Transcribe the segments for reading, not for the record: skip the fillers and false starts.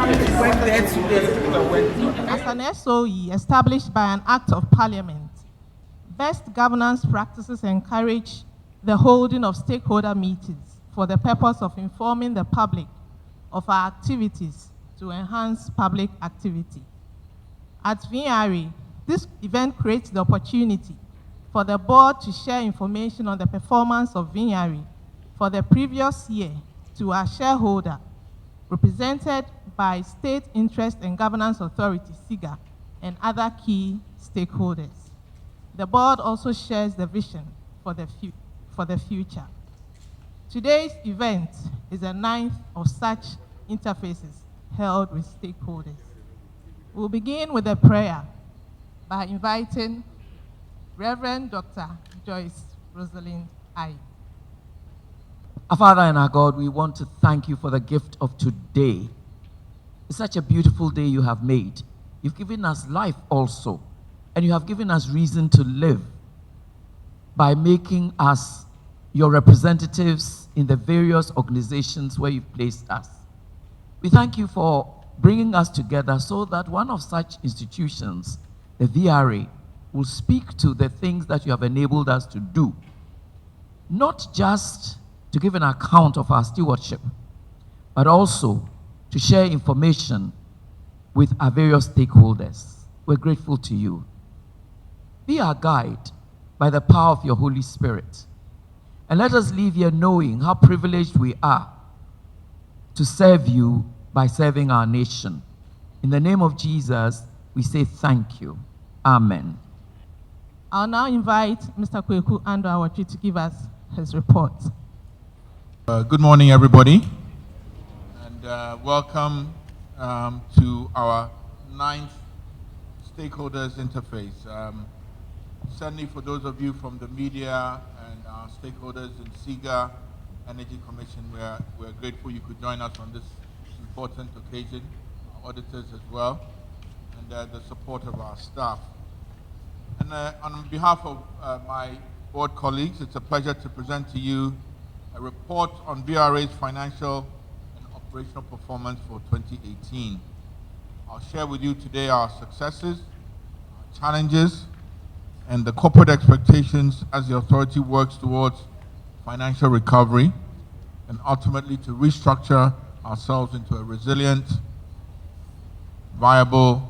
As an SOE established by an Act of Parliament, best governance practices encourage the holding of stakeholder meetings for the purpose of informing the public of our activities to enhance public activity. At VRA, this event creates the opportunity for the board to share information on the performance of VRA for the previous year to our shareholder, represented by State Interest and Governance Authority, SIGA, and other key stakeholders. The board also shares the vision for the future. Today's event is the 9th of such interfaces held with stakeholders. We'll begin with a prayer by inviting Reverend Dr. Joyce Rosalind I. Our Father and our God, we want to thank you for the gift of today. It's such a beautiful day you have made. You've given us life also, and you have given us reason to live by making us your representatives in the various organizations where you've placed us. We thank you for bringing us together so that one of such institutions, the VRA, will speak to the things that you have enabled us to do, not just to give an account of our stewardship, but also to share information with our various stakeholders. We're grateful to you. Be our guide by the power of your Holy Spirit. And let us leave here knowing how privileged we are to serve you by serving our nation. In the name of Jesus, we say thank you. Amen. I'll now invite Mr. Kweku Ando-Awatri to give us his report. Good morning, everybody, and welcome to our 9th Stakeholders Interface. Certainly for those of you from the media and our stakeholders in SIGA Energy Commission, we're grateful you could join us on this important occasion, our auditors as well, and the support of our staff. And on behalf of my board colleagues, it's a pleasure to present to you a report on VRA's financial and operational performance for 2018. I'll share with you today our successes, our challenges, and the corporate expectations as the authority works towards financial recovery and ultimately to restructure ourselves into a resilient, viable,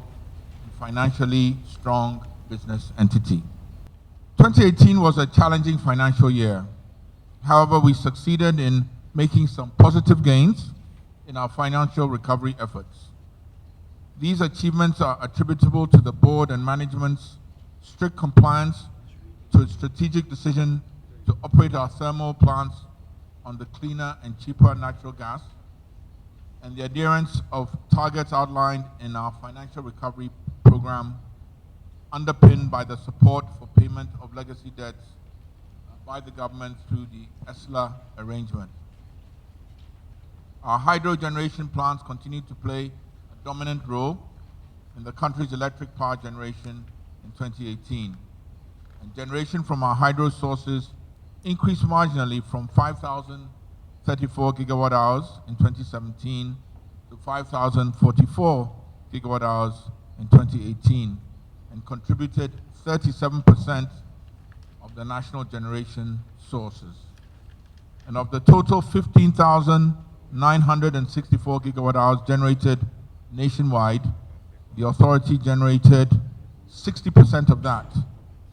and financially strong business entity. 2018 was a challenging financial year. However, we succeeded in making some positive gains in our financial recovery efforts. These achievements are attributable to the board and management's strict compliance to its strategic decision to operate our thermal plants on the cleaner and cheaper natural gas, and the adherence of targets outlined in our financial recovery program, underpinned by the support for payment of legacy debts by the government through the ESLA arrangement. Our hydro generation plants continue to play a dominant role in the country's electric power generation in 2018. And generation from our hydro sources increased marginally from 5,034 gigawatt hours in 2017 to 5,044 gigawatt hours in 2018 and contributed 37% of the national generation sources. And of the total 15,964 gigawatt hours generated nationwide, the authority generated 60% of that,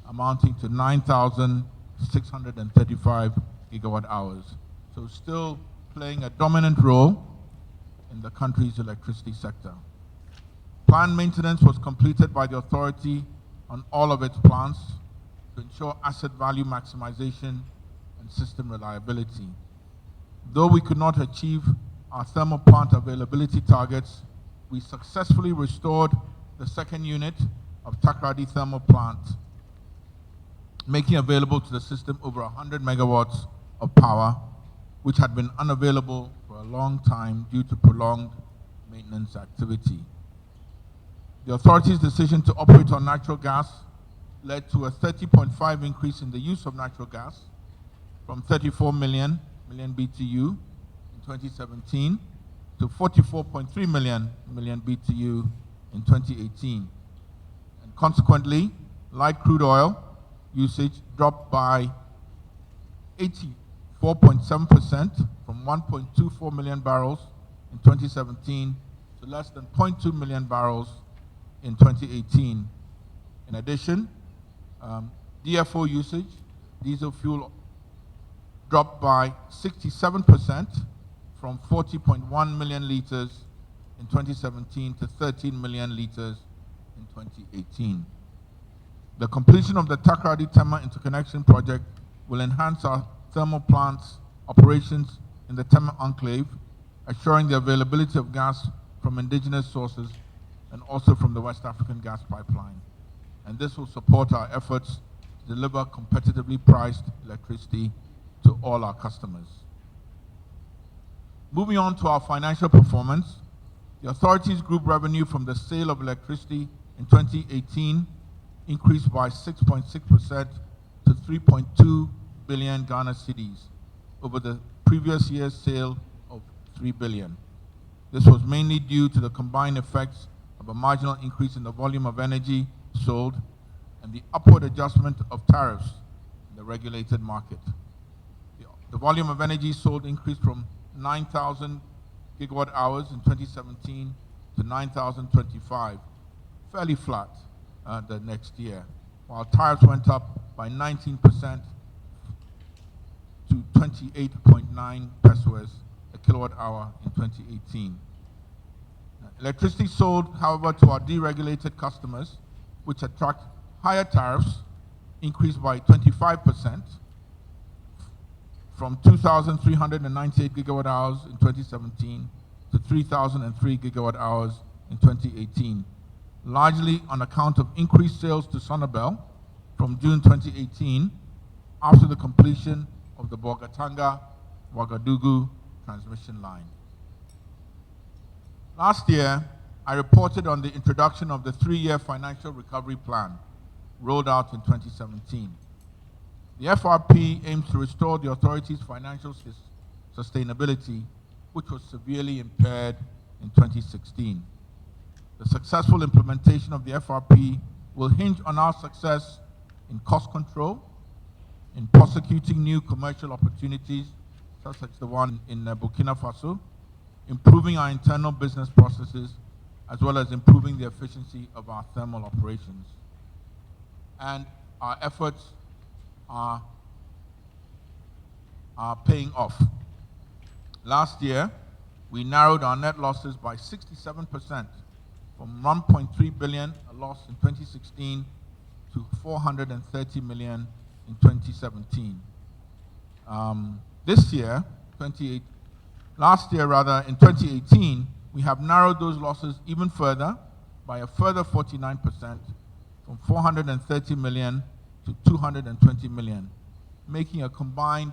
amounting to 9,635 gigawatt hours. So still playing a dominant role in the country's electricity sector. Planned maintenance was completed by the authority on all of its plants to ensure asset value maximization and system reliability. Though we could not achieve our thermal plant availability targets, we successfully restored the second unit of Takrady thermal plant, making available to the system over 100 megawatts of power, which had been unavailable for a long time due to prolonged maintenance activity. The authority's decision to operate on natural gas led to a 30.5% increase in the use of natural gas from 34 million BTU in 2017 to 44.3 million BTU in 2018. And consequently, light crude oil usage dropped by 84.7% from 1.24 million barrels in 2017 to less than 0.2 million barrels in 2018. In addition, DFO usage, diesel fuel, dropped by 67% from 40.1 million liters in 2017 to 13 million liters in 2018. The completion of the Takoradi-Tema interconnection project will enhance our thermal plants operations in the Tema enclave, assuring the availability of gas from indigenous sources and also from the West African gas pipeline. And this will support our efforts to deliver competitively priced electricity to all our customers. Moving on to our financial performance, the authority's group revenue from the sale of electricity in 2018 increased by 6.6% to 3.2 billion Ghana cedis over the previous year's sale of 3 billion. This was mainly due to the combined effects of a marginal increase in the volume of energy sold and the upward adjustment of tariffs in the regulated market. The volume of energy sold increased from 9,000 gigawatt hours in 2017 to 9,025, fairly flat the next year, while tariffs went up by 19% to 28.9 pesos a kilowatt hour in 2018. Electricity sold, however, to our deregulated customers, which attract higher tariffs, increased by 25% from 2,398 gigawatt hours in 2017 to 3,003 gigawatt hours in 2018, largely on account of increased sales to Sonabel from June 2018 after the completion of the Bolgatanga-Ouagadougou transmission line. Last year, I reported on the introduction of the 3-year financial recovery plan rolled out in 2017. The FRP aims to restore the authority's financial sustainability, which was severely impaired in 2016. The successful implementation of the FRP will hinge on our success in cost control, in prosecuting new commercial opportunities, such as the one in Burkina Faso, improving our internal business processes, as well as improving the efficiency of our thermal operations. And our efforts are paying off. Last year, we narrowed our net losses by 67%, from 1.3 billion, a loss in 2016, to 430 million in 2017. Last year, in 2018, we have narrowed those losses even further by a further 49%, from 430 million to 220 million, making a combined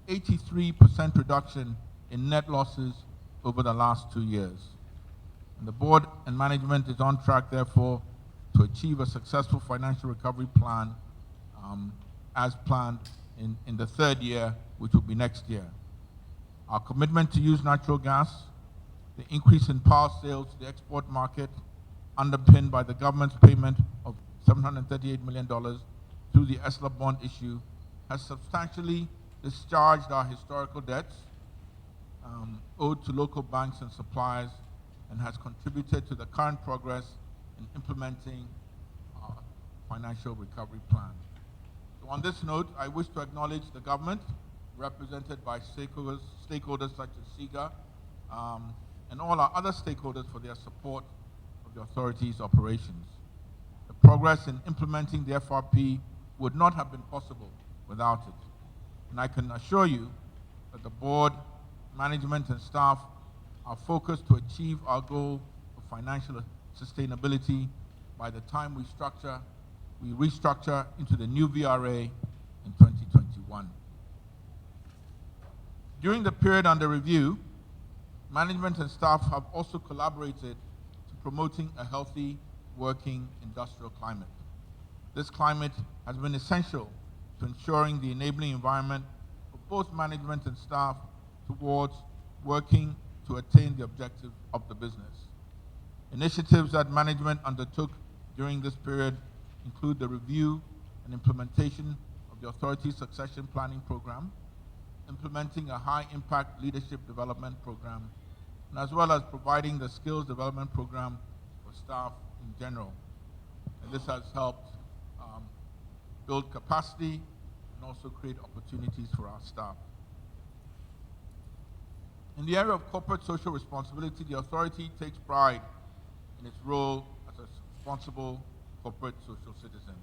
83% reduction in net losses over the last 2 years. And the board and management is on track, therefore, to achieve a successful financial recovery plan as planned in the 3rd year, which will be next year. Our commitment to use natural gas, the increase in power sales to the export market, underpinned by the government's payment of $738 million through the ESLA bond issue, has substantially discharged our historical debts owed to local banks and suppliers, and has contributed to the current progress in implementing our financial recovery plan. So on this note, I wish to acknowledge the government, represented by stakeholders such as SIGA, and all our other stakeholders for their support of the authority's operations. The progress in implementing the FRP would not have been possible without it. And I can assure you that the board, management, and staff are focused to achieve our goal of financial sustainability by the time we restructure into the new VRA in 2021. During the period under review, management and staff have also collaborated to promoting a healthy working industrial climate. This climate has been essential to ensuring the enabling environment for both management and staff towards working to attain the objective of the business. Initiatives that management undertook during this period include the review and implementation of the authority's succession planning program, implementing a high-impact leadership development program, and as well as providing the skills development program for staff in general. And this has helped build capacity and also create opportunities for our staff. In the area of corporate social responsibility, the authority takes pride in its role as a responsible corporate social citizen.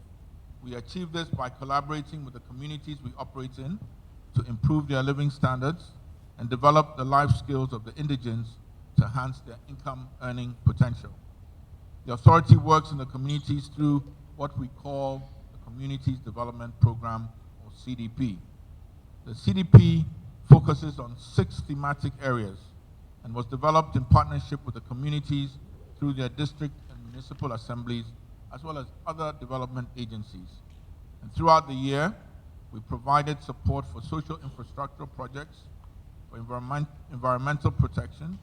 We achieve this by collaborating with the communities we operate in to improve their living standards and develop the life skills of the indigents to enhance their income earning potential. The authority works in the communities through what we call the Communities Development Program, or CDP. The CDP focuses on 6 thematic areas and was developed in partnership with the communities through their district and municipal assemblies, as well as other development agencies. And throughout the year, we provided support for social infrastructure projects, for environmental protection,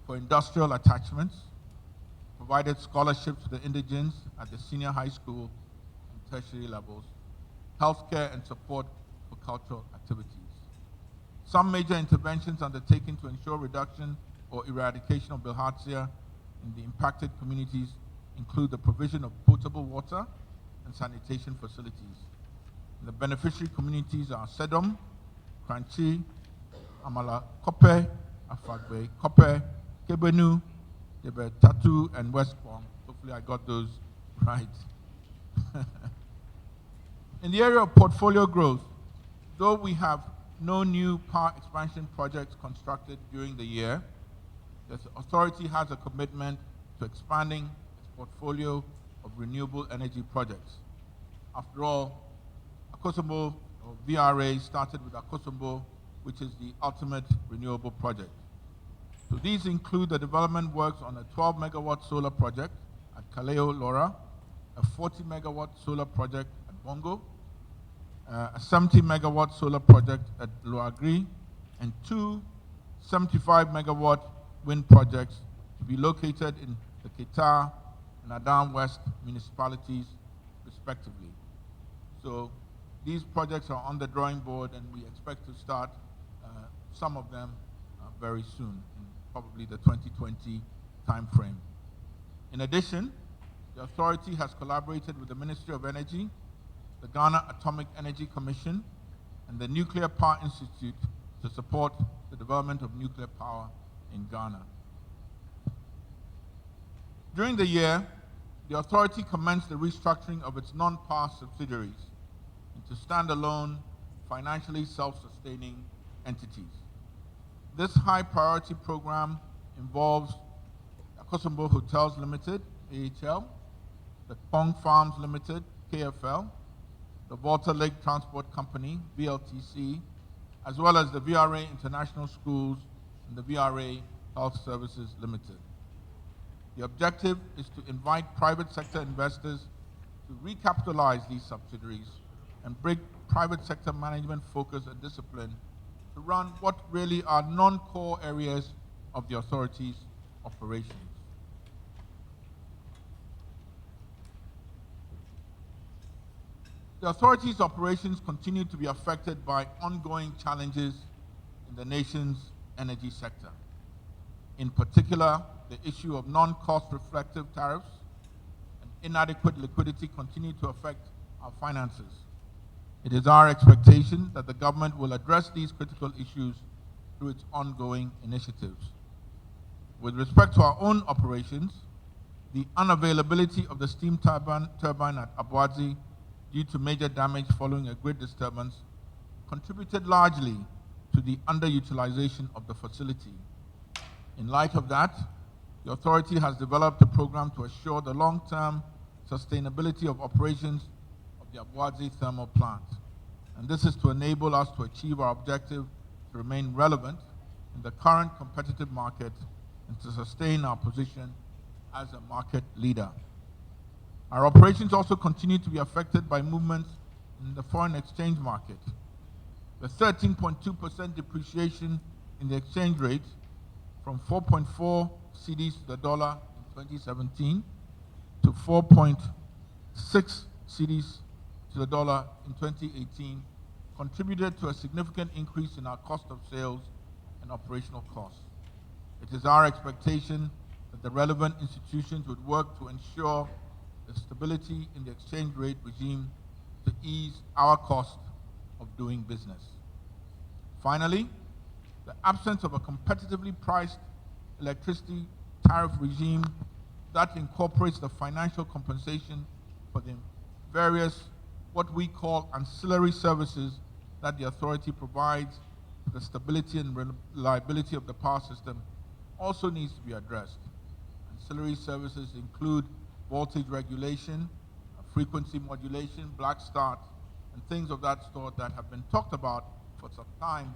for industrial attachments, provided scholarships to the indigents at the senior high school and tertiary levels, healthcare and support for cultural activities. Some major interventions undertaken to ensure reduction or eradication of bilharzia in the impacted communities include the provision of potable water and sanitation facilities. And the beneficiary communities are Sedom, Kranchi, Amala Kope, Afagbe Kope, Kebenu, Debe Tatu, and West Pong. Hopefully I got those right. In the area of portfolio growth, though we have no new power expansion projects constructed during the year, the authority has a commitment to expanding its portfolio of renewable energy projects. After all, Akosombo, or VRA, started with Akosombo, which is the ultimate renewable project. So these include the development works on a 12 megawatt solar project at Kaleo Lora, a 40 megawatt solar project at Bongo, a 70 megawatt solar project at Loagri, and 2 75 megawatt wind projects to be located in the Keita and Adam West municipalities, respectively. So these projects are on the drawing board, and we expect to start some of them very soon, in probably the 2020 timeframe. In addition, the authority has collaborated with the Ministry of Energy, the Ghana Atomic Energy Commission, and the Nuclear Power Institute to support the development of nuclear power in Ghana. During the year, the authority commenced the restructuring of its non-power subsidiaries into standalone, financially self-sustaining entities. This high-priority program involves Akosombo Hotels Limited, AHL, the Pong Farms Limited, KFL, the Volta Lake Transport Company, VLTC, as well as the VRA International Schools and the VRA Health Services Limited. The objective is to invite private sector investors to recapitalize these subsidiaries and bring private sector management focus and discipline to run what really are non-core areas of the authority's operations. The authority's operations continue to be affected by ongoing challenges in the nation's energy sector. In particular, the issue of non-cost reflective tariffs and inadequate liquidity continue to affect our finances. It is our expectation that the government will address these critical issues through its ongoing initiatives. With respect to our own operations, the unavailability of the steam turbine at Abuadzi due to major damage following a grid disturbance contributed largely to the underutilization of the facility. In light of that, the authority has developed a program to assure the long-term sustainability of operations of the Abuadzi thermal plant. And this is to enable us to achieve our objective to remain relevant in the current competitive market and to sustain our position as a market leader. Our operations also continue to be affected by movements in the foreign exchange market. The 13.2% depreciation in the exchange rate from 4.4 cedis to the dollar in 2017 to 4.6 cedis to the dollar in 2018 contributed to a significant increase in our cost of sales and operational costs. It is our expectation that the relevant institutions would work to ensure the stability in the exchange rate regime to ease our cost of doing business. Finally, the absence of a competitively priced electricity tariff regime that incorporates the financial compensation for the various what we call ancillary services that the authority provides for the stability and reliability of the power system also needs to be addressed. Ancillary services include voltage regulation, frequency modulation, black start, and things of that sort that have been talked about for some time,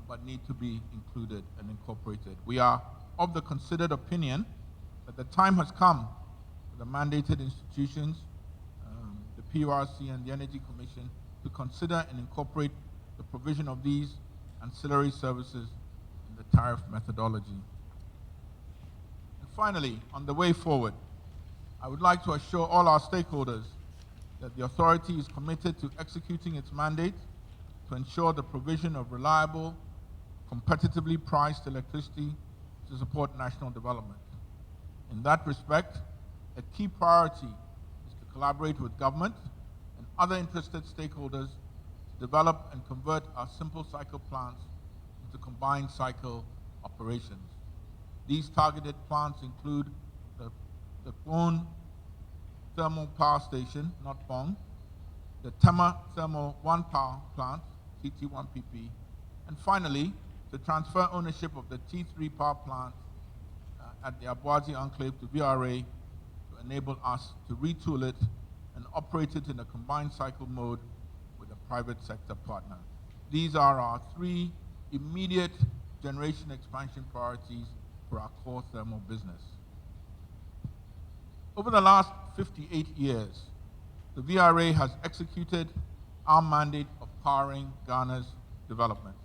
but need to be included and incorporated. We are of the considered opinion that the time has come for the mandated institutions, the PURC and the Energy Commission, to consider and incorporate the provision of these ancillary services in the tariff methodology. And finally, on the way forward, I would like to assure all our stakeholders that the authority is committed to executing its mandate to ensure the provision of reliable, competitively priced electricity to support national development. In that respect, a key priority is to collaborate with government and other interested stakeholders to develop and convert our simple cycle plants into combined cycle operations. These targeted plants include the Kwon Thermal Power Station, not Pong, the Tema Thermal 1 Power Plant, TT1PP, and finally, to transfer ownership of the T3 power plant at the Abuazi Enclave to VRA to enable us to retool it and operate it in a combined cycle mode with a private sector partner. These are our three immediate generation expansion priorities for our core thermal business. Over the last 58 years, the VRA has executed our mandate of powering Ghana's development.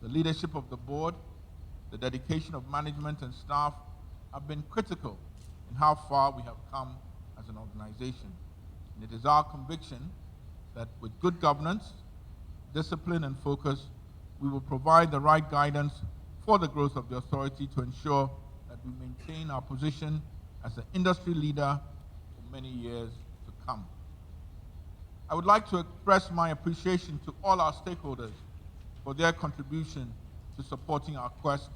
The leadership of the board, the dedication of management and staff have been critical in how far we have come as an organization. And it is our conviction that with good governance, discipline, and focus, we will provide the right guidance for the growth of the authority to ensure that we maintain our position as an industry leader for many years to come. I would like to express my appreciation to all our stakeholders for their contribution to supporting our quest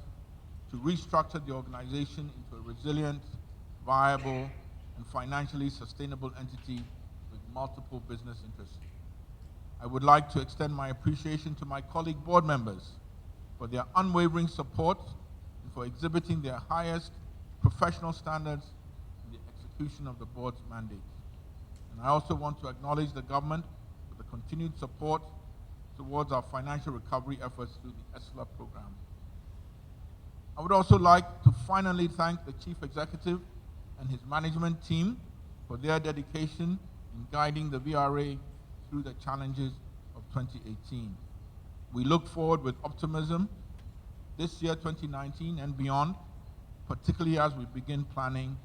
to restructure the organization into a resilient, viable, and financially sustainable entity with multiple business interests. I would like to extend my appreciation to my colleague board members for their unwavering support and for exhibiting their highest professional standards in the execution of the board's mandate. And I also want to acknowledge the government for the continued support towards our financial recovery efforts through the ESLA program. I would also like to finally thank the Chief Executive and his management team for their dedication in guiding the VRA through the challenges of 2018. We look forward with optimism this year, 2019, and beyond, particularly as we begin planning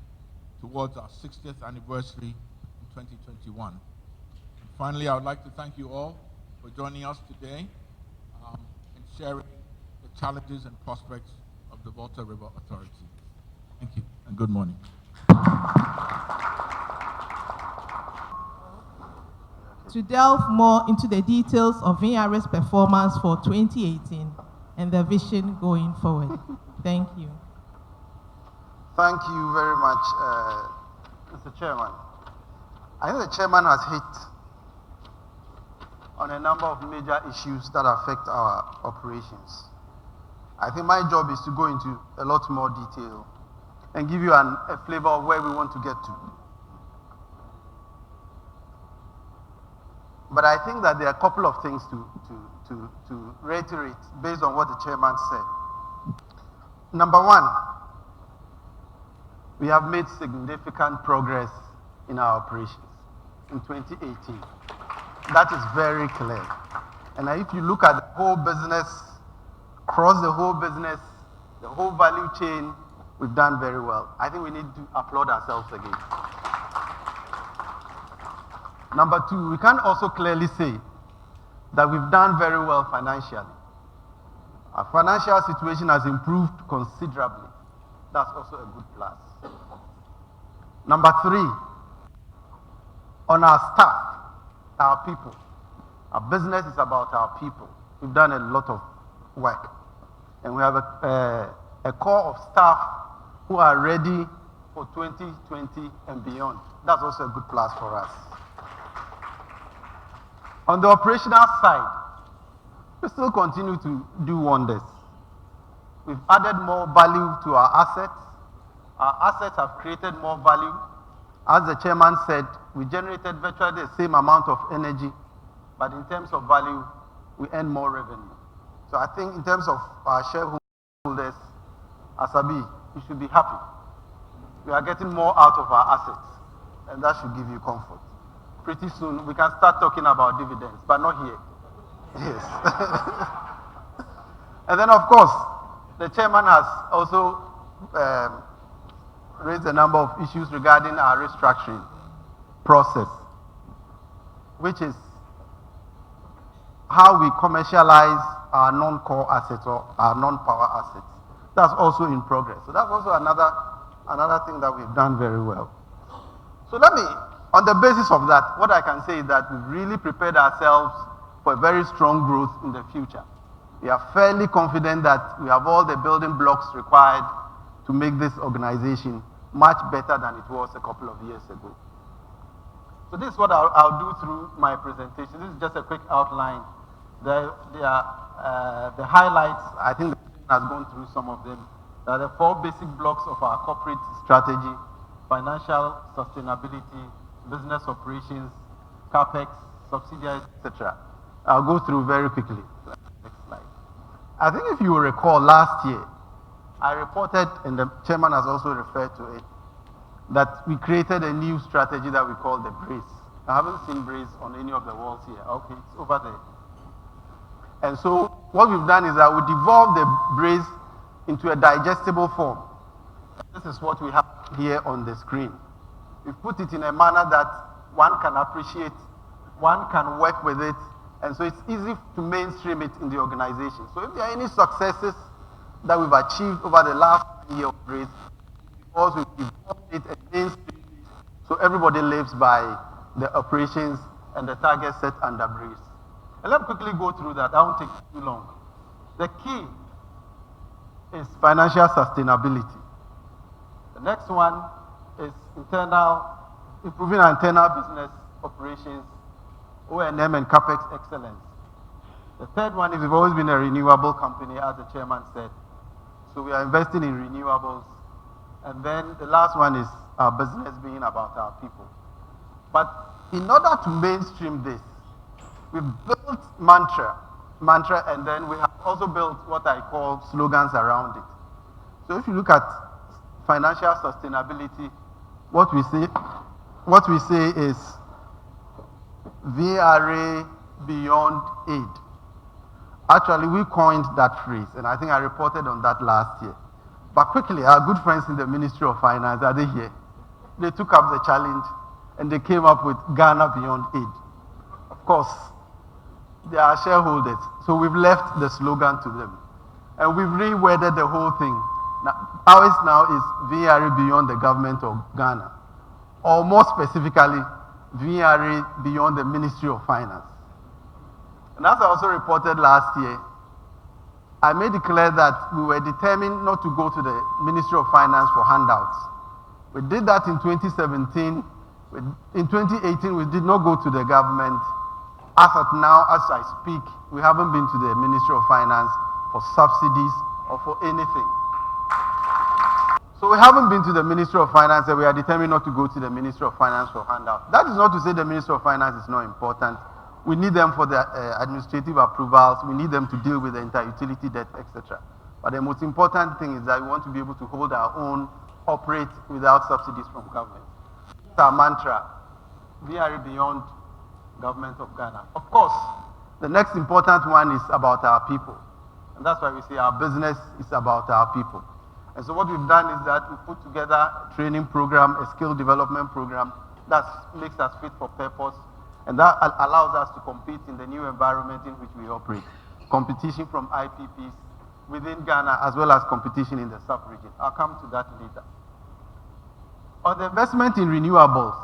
towards our 60th anniversary in 2021. And finally, I would like to thank you all for joining us today and sharing the challenges and prospects of the Volta River Authority. Thank you, and good morning. To delve more into the details of VRA's performance for 2018 and the vision going forward. Thank you. Thank you very much, Mr. Chairman. I think the chairman has hit on a number of major issues that affect our operations. I think my job is to go into a lot more detail and give you a flavor of where we want to get to. But I think that there are a couple of things to reiterate based on what the chairman said. Number one, we have made significant progress in our operations in 2018. That is very clear. And if you look at the whole business, across the whole business, The whole value chain, we've done very well. I think we need to applaud ourselves again. Number two, we can also clearly say that we've done very well financially. Our financial situation has improved considerably. That's also a good plus. Number three, on our staff, our people. Our business is about our people. We've done a lot of work. And we have a core of staff who are ready for 2020 and beyond. That's also a good plus for us. On the operational side, we still continue to do wonders. We've added more value to our assets. Our assets have created more value. As the chairman said, we generated virtually the same amount of energy, but in terms of value, we earn more revenue. So I think in terms of our shareholders, Asabi, you should be happy. We are getting more out of our assets, and that should give you comfort. Pretty soon, we can start talking about dividends, but not here. Yes. And then, of course, the chairman has also raised a number of issues regarding our restructuring process, which is how we commercialize our non-core assets or our non-power assets. That's also in progress. So that's also another thing that we've done very well. So let me, on the basis of that, what I can say is that we've really prepared ourselves for a very strong growth in the future. We are fairly confident that we have all the building blocks required to make this organization much better than it was a couple of years ago. So this is what I'll do through my presentation. This is just a quick outline. The highlights, I think the president has gone through some of them. There are the 4 basic blocks of our corporate strategy: financial sustainability, business operations, capex, subsidiaries, etc. I'll go through very quickly. Next slide. I think if you will recall last year, I reported, and the chairman has also referred to it, that we created a new strategy that we call the brace. I haven't seen brace on any of the walls here. Okay, it's over there. And so what we've done is that we devolved the brace into a digestible form. This is what we have here on the screen. We've put it in a manner that one can appreciate, one can work with it, and so it's easy to mainstream it in the organization. So if there are any successes that we've achieved over the last year of brace, because we've developed it and mainstreamed it, so everybody lives by the operations and the targets set under brace. And let me quickly go through that. I won't take too long. The key is financial sustainability. The next one is improving our internal business operations, O&M and CapEx excellence. The third one is we've always been a renewable company, as the chairman said. So we are investing in renewables. And then the last one is our business being about our people. But in order to mainstream this, we've built mantra, and then we have also built what I call slogans around it. So if you look at financial sustainability, what we say is VRA beyond aid. Actually, we coined that phrase, and I think I reported on that last year. But quickly, our good friends in the Ministry of Finance, are they here? They took up the challenge, and they came up with Ghana beyond aid. Of course, they are shareholders, so we've left the slogan to them. And we've reworded the whole thing. Now, ours now is VRA beyond the government of Ghana, or more specifically, VRA beyond the Ministry of Finance. And as I also reported last year, I made it clear that we were determined not to go to the Ministry of Finance for handouts. We did that in 2017. In 2018, we did not go to the government. As of now, as I speak, we haven't been to the Ministry of Finance for subsidies or for anything. So we haven't been to the Ministry of Finance, and we are determined not to go to the Ministry of Finance for handouts. That is not to say the Ministry of Finance is not important. We need them for the administrative approvals. We need them to deal with the inter-utility debt, etc. But the most important thing is that we want to be able to hold our own, operate without subsidies from government. It's our mantra, VRA beyond government of Ghana. Of course, the next important one is about our people. And that's why we say our business is about our people. And so what we've done is that we put together a training program, a skill development program that makes us fit for purpose, and that allows us to compete in the new environment in which we operate. Competition from IPPs within Ghana as well as competition in the sub-region. I'll come to that later. On the investment in renewables,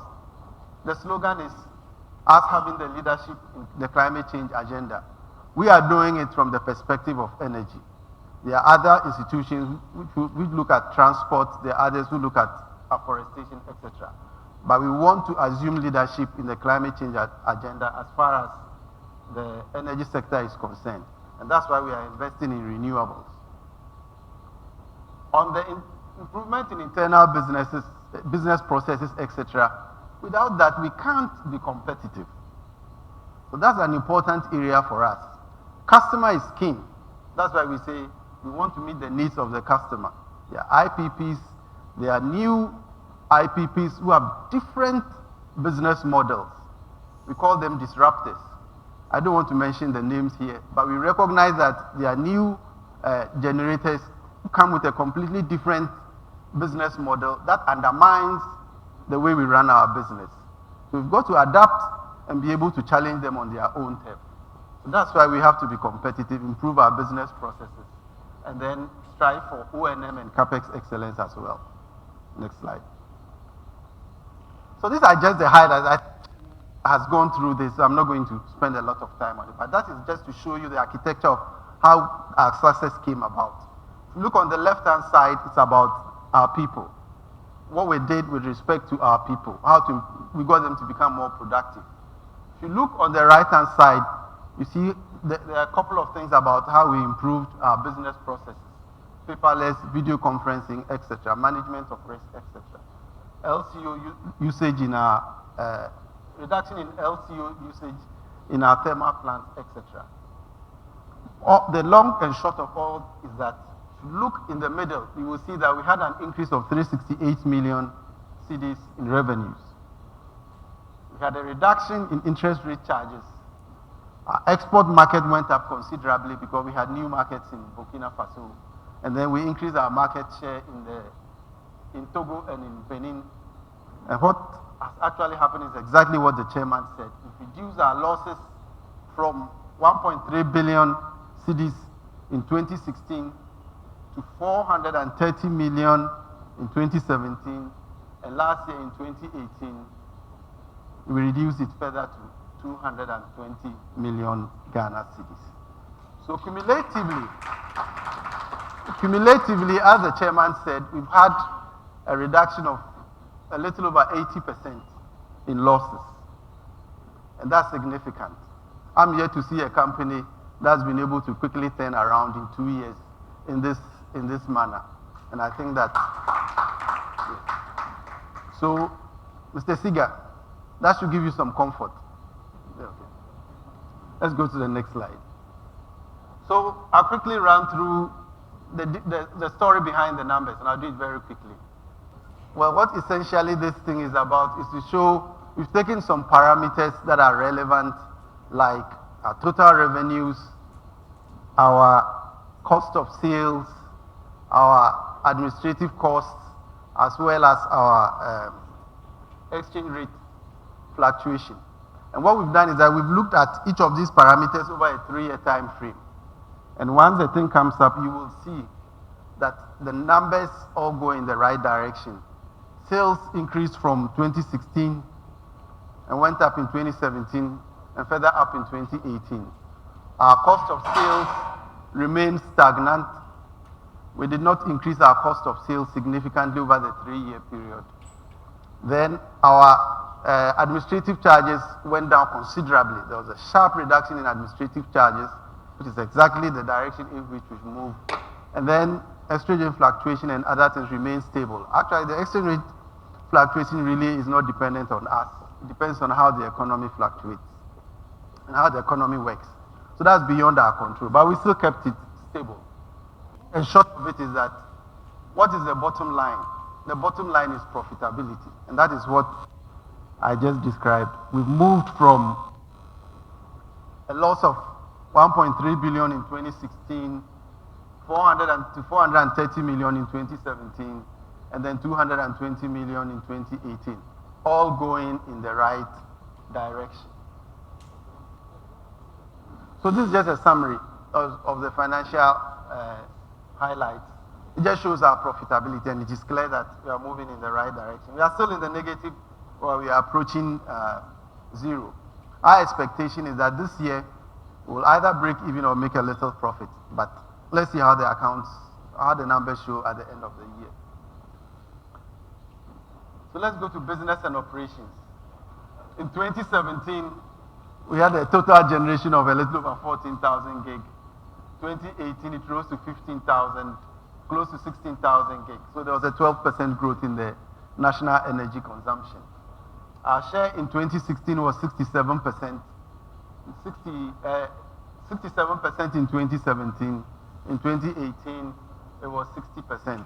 the slogan is us having the leadership in the climate change agenda. We are doing it from the perspective of energy. There are other institutions which look at transport, there are others who look at afforestation, etc. But we want to assume leadership in the climate change agenda as far as the energy sector is concerned. And that's why we are investing in renewables. On the improvement in internal businesses, business processes, etc., without that, we can't be competitive. So that's an important area for us. Customer is king. That's why we say we want to meet the needs of the customer. There are IPPs, there are new IPPs who have different business models. We call them disruptors. I don't want to mention the names here, but we recognize that there are new generators who come with a completely different business model that undermines the way we run our business. So we've got to adapt and be able to challenge them on their own terms. So that's why we have to be competitive, improve our business processes, and then strive for O&M and CapEx excellence as well. Next slide. So these are just the highlights. I has gone through this, so I'm not going to spend a lot of time on it, but that is just to show you the architecture of how our success came about. If you look on the left-hand side, it's about our people. What we did with respect to our people, we got them to become more productive. If you look on the right-hand side, you see there are a couple of things about how we improved our business processes. Paperless, video conferencing, etc., management of risk, etc. LCO usage in our, reduction in LCO usage in our thermal plants, etc. The long and short of all is that if you look in the middle, you will see that we had an increase of 368 million cedis in revenues. We had a reduction in interest rate charges. Our export market went up considerably because we had new markets in Burkina Faso. And then we increased our market share in Togo and in Benin. And what has actually happened is exactly what the chairman said. We've reduced our losses from 1.3 billion cedis in 2016 to 430 million in 2017. And last year in 2018, we reduced it further to 220 million Ghana cedis. So cumulatively, as the chairman said, we've had a reduction of a little over 80% in losses. And that's significant. I'm here to see a company that's been able to quickly turn around in 2 years in this manner. And I think that, yeah. So, Mr. Siga, that should give you some comfort. Okay. Let's go to the next slide. So I'll quickly run through the story behind the numbers, and I'll do it very quickly. Well, what essentially this thing is about is to show we've taken some parameters that are relevant, like our total revenues, our cost of sales, our administrative costs, as well as our exchange rate fluctuation. And what we've done is that we've looked at each of these parameters over a 3-year time frame. And once the thing comes up, you will see that the numbers all go in the right direction. Sales increased from 2016 and went up in 2017 and further up in 2018. Our cost of sales remained stagnant. We did not increase our cost of sales significantly over the 3-year period. Then our administrative charges went down considerably. There was a sharp reduction in administrative charges, which is exactly the direction in which we've moved. And then exchange rate fluctuation and other things remain stable. Actually, the exchange rate fluctuation really is not dependent on us. It depends on how the economy fluctuates and how the economy works. So that's beyond our control, but we still kept it stable. And short of it is that, what is the bottom line? The bottom line is profitability, and that is what I just described. We've moved from a loss of 1.3 billion in 2016 to 430 million in 2017, and then 220 million in 2018, all going in the right direction. So this is just a summary of the financial highlights. It just shows our profitability, and it is clear that we are moving in the right direction. We are still in the negative, or we are approaching zero. Our expectation is that this year we'll either break even or make a little profit. But let's see how the numbers show at the end of the year. So let's go to business and operations. In 2017, we had a total generation of a little over 14,000 gig. 2018, it rose to 15,000, close to 16,000 gig. So there was a 12% growth in the national energy consumption. Our share in 2016 was 67%, 67% in 2017. In 2018, it was 60%.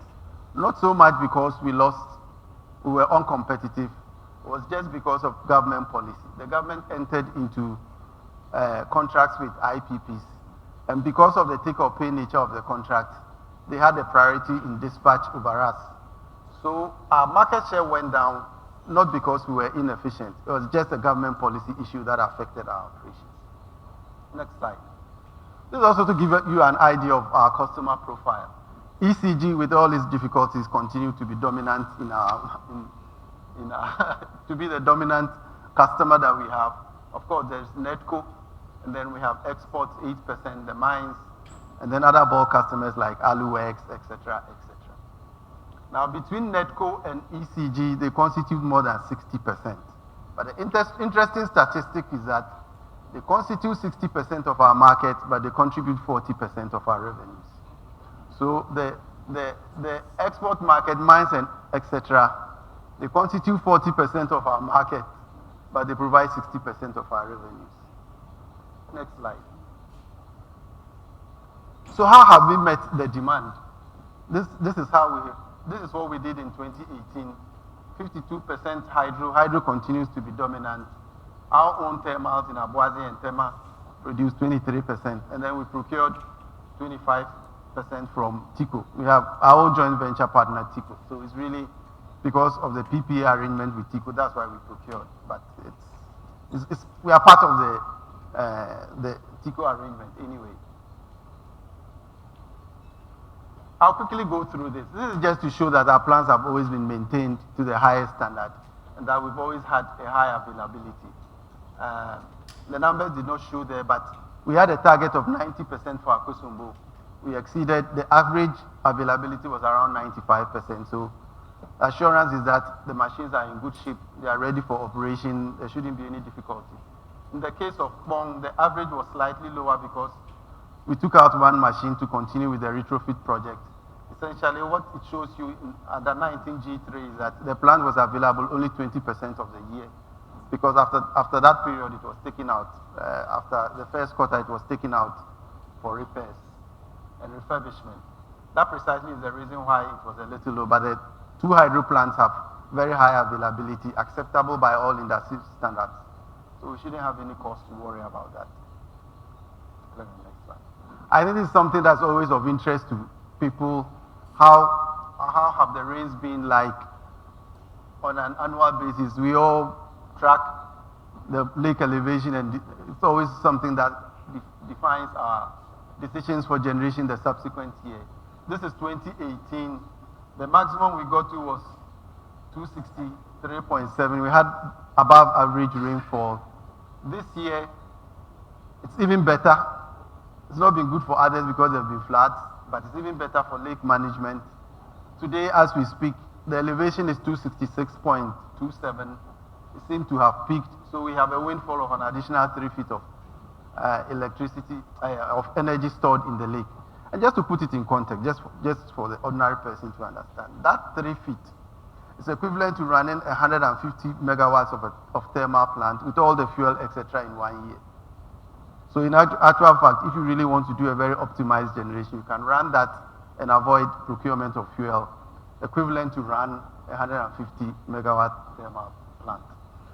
Not so much because we were uncompetitive. It was just because of government policy. The government entered into contracts with IPPs. And because of the take-or-pay nature of the contract, they had a priority in dispatch over us. So our market share went down, not because we were inefficient. It was just a government policy issue that affected our operations. Next slide. This is also to give you an idea of our customer profile. ECG, with all its difficulties, continued to be dominant to be the dominant customer that we have. Of course, there's Netco, and then we have exports, 8%, the mines, and then other bulk customers like Aluworks, etc., etc. Now, between Netco and ECG, they constitute more than 60%. But the interesting statistic is that they constitute 60% of our market, but they contribute 40% of our revenues. So the export market, mines and etc., they constitute 40% of our market, but they provide 60% of our revenues. Next slide. So how have we met the demand? This is what we did in 2018. 52% hydro. Hydro continues to be dominant. Our own thermals in Abuazi and Tema produced 23%, and then we procured 25% from TICO. We have our own joint venture partner, TICO. So it's really because of the PPA arrangement with TICO, that's why we procured. But we are part of the TICO arrangement anyway. I'll quickly go through this. This is just to show that our plants have always been maintained to the highest standard, and that we've always had a high availability. The numbers did not show there, but we had a target of 90% for Akosombo. We exceeded, the average availability was around 95%. So the assurance is that the machines are in good shape, they are ready for operation, there shouldn't be any difficulty. In the case of Pong, the average was slightly lower because we took out one machine to continue with the retrofit project. Essentially, what it shows you under 19G3 is that the plant was available only 20% of the year, because after that period, it was taken out. After the first quarter, it was taken out for repairs and refurbishment. That precisely is the reason why it was a little low, but the two hydro plants have very high availability, acceptable by all industry standards. So we shouldn't have any cause to worry about that. Next slide. I think it's something that's always of interest to people. How have the rains been like on an annual basis? We all track the lake elevation, and it's always something that defines our decisions for generation the subsequent year. This is 2018. The maximum we got to was 263.7. We had above average rainfall. This year, it's even better. It's not been good for others because there have been floods, but it's even better for lake management. Today, as we speak, the elevation is 266.27. It seems to have peaked, so we have a windfall of an additional 3 feet of electricity, of energy stored in the lake. And just to put it in context, just for the ordinary person to understand, that 3 feet is equivalent to running 150 megawatts of thermal plant with all the fuel, etc., in 1 year. So in actual fact, if you really want to do a very optimized generation, you can run that and avoid procurement of fuel, equivalent to run 150 megawatt thermal plant.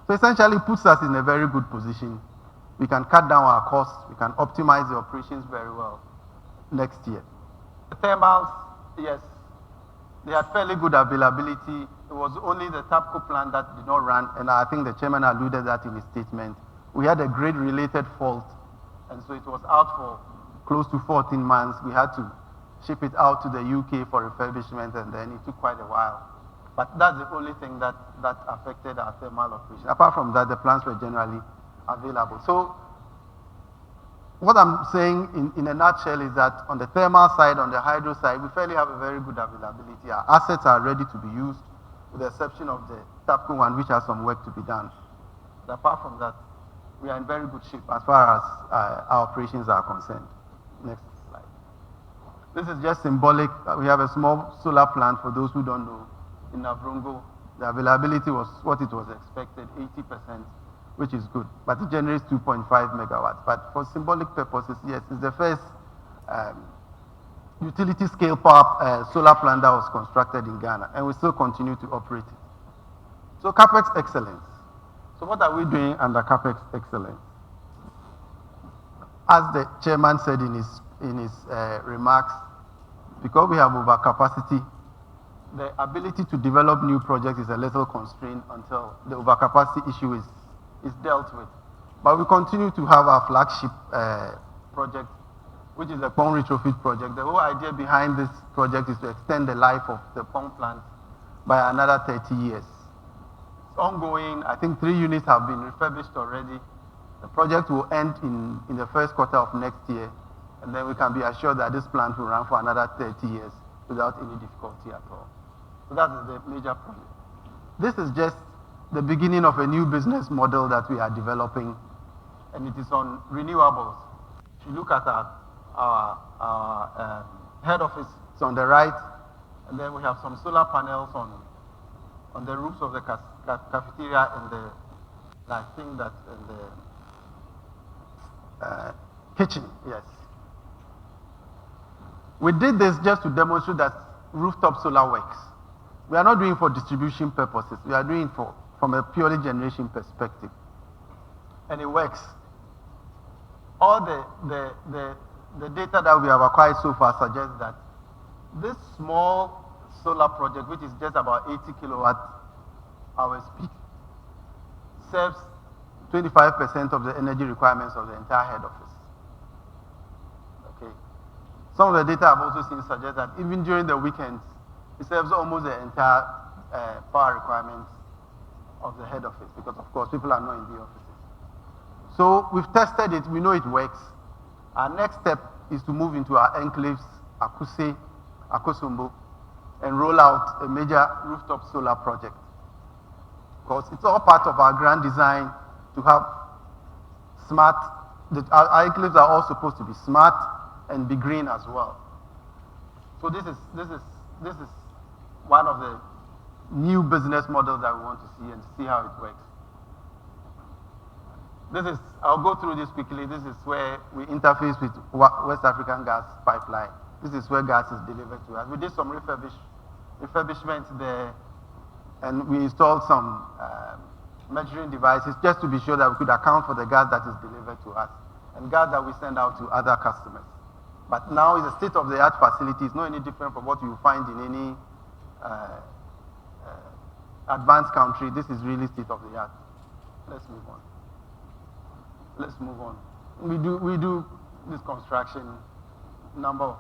So essentially it puts us in a very good position. We can cut down our costs, we can optimize the operations very well next year. The thermals, yes, they had fairly good availability. It was only the TAPCO plant that did not run, and I think the chairman alluded that in his statement. We had a grade-related fault, and so it was out for close to 14 months. We had to ship it out to the UK for refurbishment, and then it took quite a while. But that's the only thing that affected our thermal operation. Apart from that, the plants were generally available. So what I'm saying in a nutshell is that on the thermal side, on the hydro side, we fairly have a very good availability. Our assets are ready to be used, with the exception of the TAPCO one, which has some work to be done. But apart from that, we are in very good shape as far as our operations are concerned. Next slide. This is just symbolic. We have a small solar plant, for those who don't know, in Navrongo. The availability was what it was expected, 80%, which is good, but it generates 2.5 megawatts. But for symbolic purposes, yes, it's the first utility scale power solar plant that was constructed in Ghana, and we still continue to operate it. So CapEx excellence. So what are we doing under CapEx excellence? As the chairman said in his remarks, because we have overcapacity, the ability to develop new projects is a little constrained until the overcapacity issue is dealt with. But we continue to have our flagship project, which is the pond retrofit project. The whole idea behind this project is to extend the life of the pond plant by another 30 years. It's ongoing. I think 3 units have been refurbished already. The project will end in the first quarter of next year, and then we can be assured that this plant will run for another 30 years without any difficulty at all. So that is the major project. This is just the beginning of a new business model that we are developing, and it is on renewables. If you look at our head office, it's on the right, and then we have some solar panels on the roofs of the cafeteria and I think that in the kitchen, yes. We did this just to demonstrate that rooftop solar works. We are not doing it for distribution purposes. We are doing it from a purely generation perspective. And it works. All the data that we have acquired so far suggests that this small solar project, which is just about 80 kilowatt hours peak, serves 25% of the energy requirements of the entire head office. Okay. Some of the data I've also seen suggest that even during the weekends, it serves almost the entire power requirements of the head office, because of course people are not in the offices. So we've tested it, we know it works. Our next step is to move into our enclaves, Akuse, Akosombo, and roll out a major rooftop solar project. Because it's all part of our grand design to have smart, our enclaves are all supposed to be smart and be green as well. So this is one of the new business models that we want to see and see how it works. I'll go through this quickly. This is where we interface with West African gas pipeline. This is where gas is delivered to us. We did some refurbishments there, and we installed some measuring devices just to be sure that we could account for the gas that is delivered to us and gas that we send out to other customers. But now it's a state-of-the-art facility. It's not any different from what you find in any advanced country. This is really state-of-the-art. Let's move on. Let's move on. We do this construction, number of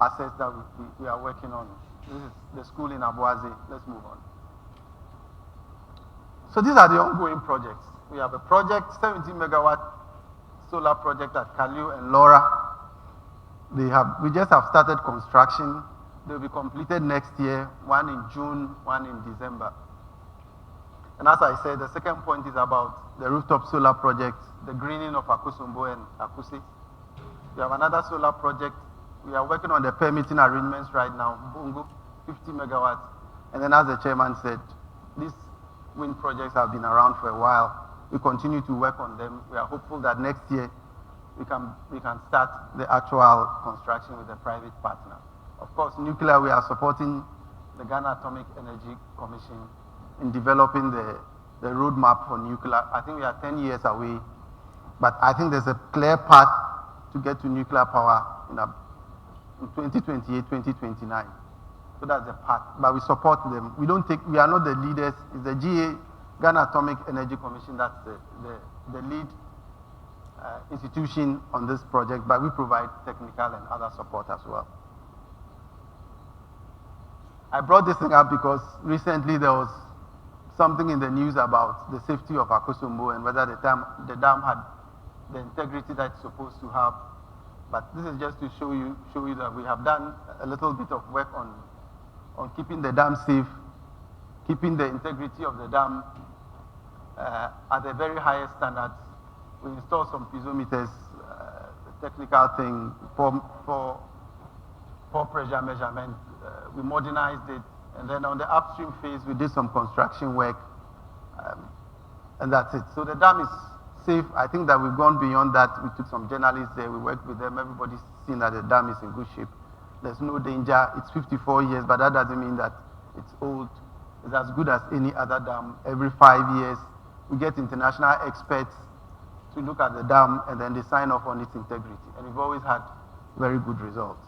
assets that we are working on. This is the school in Abuazi. Let's move on. So these are the ongoing projects. We have a project, 70 megawatt solar project at Kalu and Laura. We just have started construction. They'll be completed next year, one in June, one in December. And as I said, the second point is about the rooftop solar project, the greening of Akosombo and Akuse. We have another solar project. We are working on the permitting arrangements right now, Bungo, 50 megawatts. And then as the chairman said, these wind projects have been around for a while. We continue to work on them. We are hopeful that next year we can start the actual construction with a private partner. Of course, nuclear, we are supporting the Ghana Atomic Energy Commission in developing the roadmap for nuclear. I think we are 10 years away, but I think there's a clear path to get to nuclear power to 2028, 2029. So that's the path. But we support them. We are not the leaders. It's the GA, Ghana Atomic Energy Commission, that's the lead institution on this project, but we provide technical and other support as well. I brought this thing up because recently there was something in the news about the safety of Akosombo and whether the dam had the integrity that it's supposed to have. But this is just to show you that we have done a little bit of work on keeping the dam safe, keeping the integrity of the dam at the very highest standards. We installed some piezometers, technical thing for pressure measurement. We modernized it, and then on the upstream phase, we did some construction work, and that's it. So the dam is safe. I think that we've gone beyond that. We took some journalists there. We worked with them. Everybody's seen that the dam is in good shape. There's no danger. It's 54 years, but that doesn't mean that it's old. It's as good as any other dam. Every 5 years, we get international experts to look at the dam, and then they sign off on its integrity. And we've always had very good results.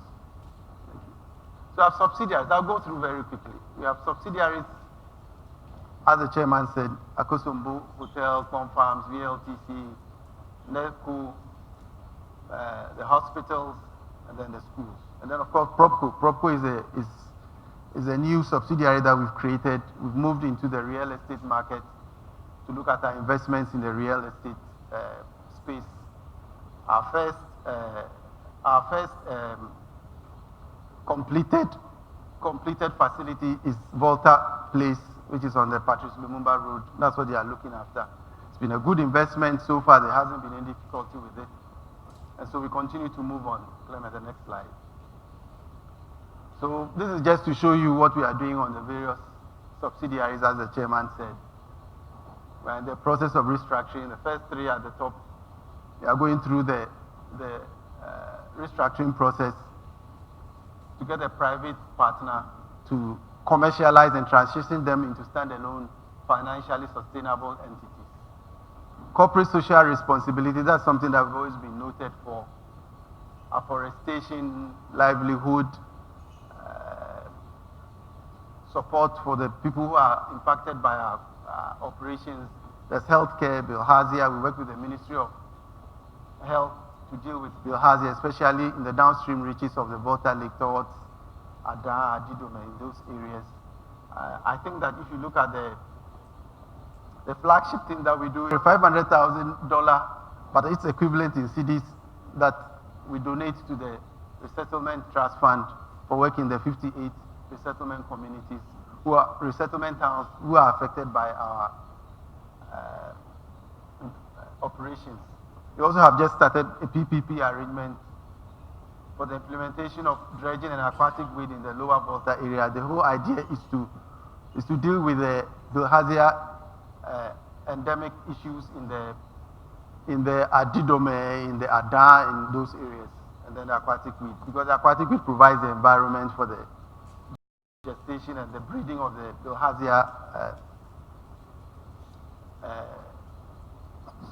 Thank you. So we have subsidiaries. I'll go through very quickly. We have subsidiaries, as the chairman said, Akosombo Hotel, Confirms, VLTC, NECO, the hospitals, and then the schools. And then, of course, PropCo. PropCo is a new subsidiary that we've created. We've moved into the real estate market to look at our investments in the real estate space. Our first completed facility is Volta Place, which is on the Patrice Lumumba Road. That's what they are looking after. It's been a good investment so far. There hasn't been any difficulty with it. And so we continue to move on. Clement, the next slide. So this is just to show you what we are doing on the various subsidiaries, as the chairman said. We're in the process of restructuring. The first three at the top, we are going through the restructuring process to get a private partner to commercialize and transition them into standalone, financially sustainable entities. Corporate social responsibility, that's something that we've always been noted for. Afforestation, livelihood, support for the people who are impacted by our operations. There's healthcare, bilharzia. We work with the Ministry of Health to deal with bilharzia, especially in the downstream reaches of the Volta Lake towards Ada, Adidome, in those areas. I think that if you look at the flagship thing that we do, $500,000, but it's equivalent in cedis that we donate to the Resettlement Trust Fund for work in the 58 resettlement communities, resettlement towns who are affected by our operations. We also have just started a PPP arrangement for the implementation of dredging and aquatic weed in the lower Volta area. The whole idea is to deal with the bilharzia endemic issues in the Adidome, in the Ada, in those areas, and then the aquatic weed, because the aquatic weed provides the environment for the gestation and the breeding of the bilharzia.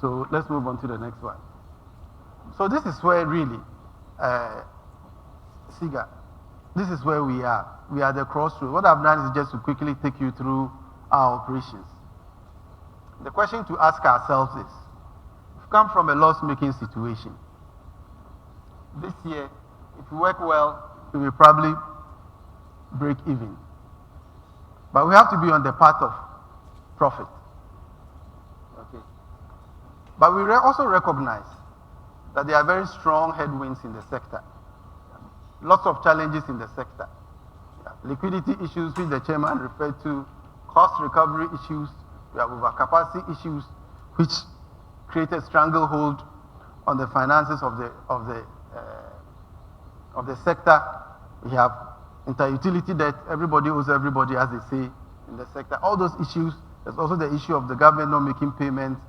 So let's move on to the next one. So this is where really, SIGA, this is where we are. We are at the crossroads. What I've done is just to quickly take you through our operations. The question to ask ourselves is, we've come from a loss-making situation. This year, if we work well, we will probably break even. But we have to be on the path of profit. Okay. But we also recognize that there are very strong headwinds in the sector. Lots of challenges in the sector. Liquidity issues, which the chairman referred to, cost recovery issues, we have overcapacity issues, which create a stranglehold on the finances of the sector. We have inter-utility debt. Everybody owes everybody, as they say in the sector. All those issues. There's also the issue of the government not making payments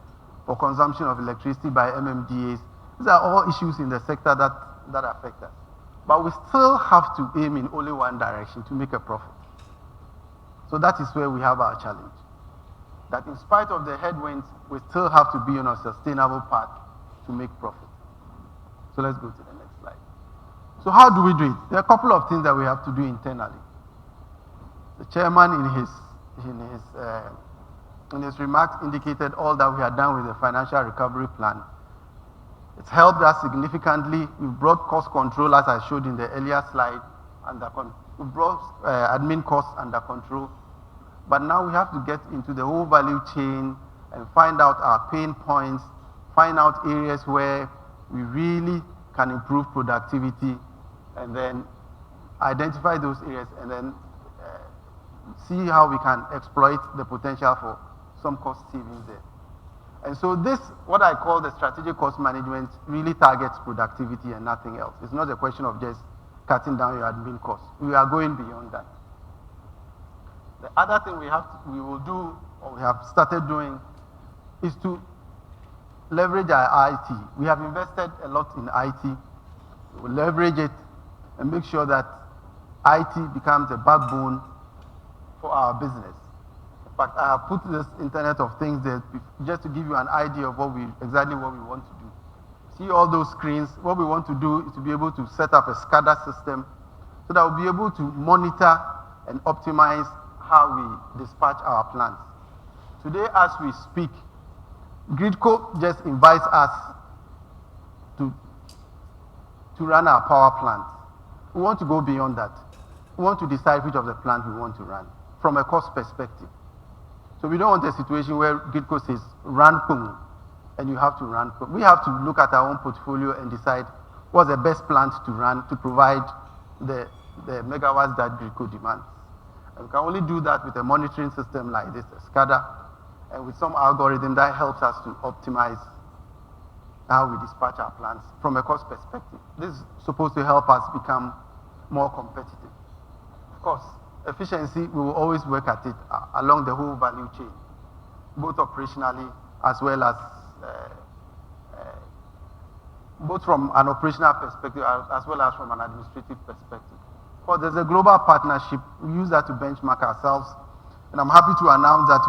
for consumption of electricity by MMDAs. These are all issues in the sector that affect us. But we still have to aim in only one direction, to make a profit. So that is where we have our challenge. That in spite of the headwinds, we still have to be on a sustainable path to make profit. So let's go to the next slide. So how do we do it? There are a couple of things that we have to do internally. The chairman in his remarks indicated all that we had done with the financial recovery plan. It's helped us significantly. We've brought cost control, as I showed in the earlier slide, we brought admin costs under control. But now we have to get into the whole value chain and find out our pain points, find out areas where we really can improve productivity, and then identify those areas, and then see how we can exploit the potential for some cost savings there. And so this, what I call the strategic cost management, really targets productivity and nothing else. It's not a question of just cutting down your admin costs. We are going beyond that. The other thing we will do, or we have started doing, is to leverage our IT. We have invested a lot in IT. We will leverage it and make sure that IT becomes a backbone for our business. In fact, I have put this Internet of Things there just to give you an idea of exactly what we want to do. See all those screens. What we want to do is to be able to set up a SCADA system so that we'll be able to monitor and optimize how we dispatch our plants. Today, as we speak, Gridco just invites us to run our power plant. We want to go beyond that. We want to decide which of the plants we want to run from a cost perspective. So we don't want a situation where Gridco says, run Pung, and you have to run Pung. We have to look at our own portfolio and decide what's the best plant to run to provide the megawatts that Gridco demands. And we can only do that with a monitoring system like this, a SCADA, and with some algorithm that helps us to optimize how we dispatch our plants from a cost perspective. This is supposed to help us become more competitive. Of course, efficiency, we will always work at it along the whole value chain, both operationally as well as both from an operational perspective as well as from an administrative perspective. Of course, there's a global partnership. We use that to benchmark ourselves, and I'm happy to announce that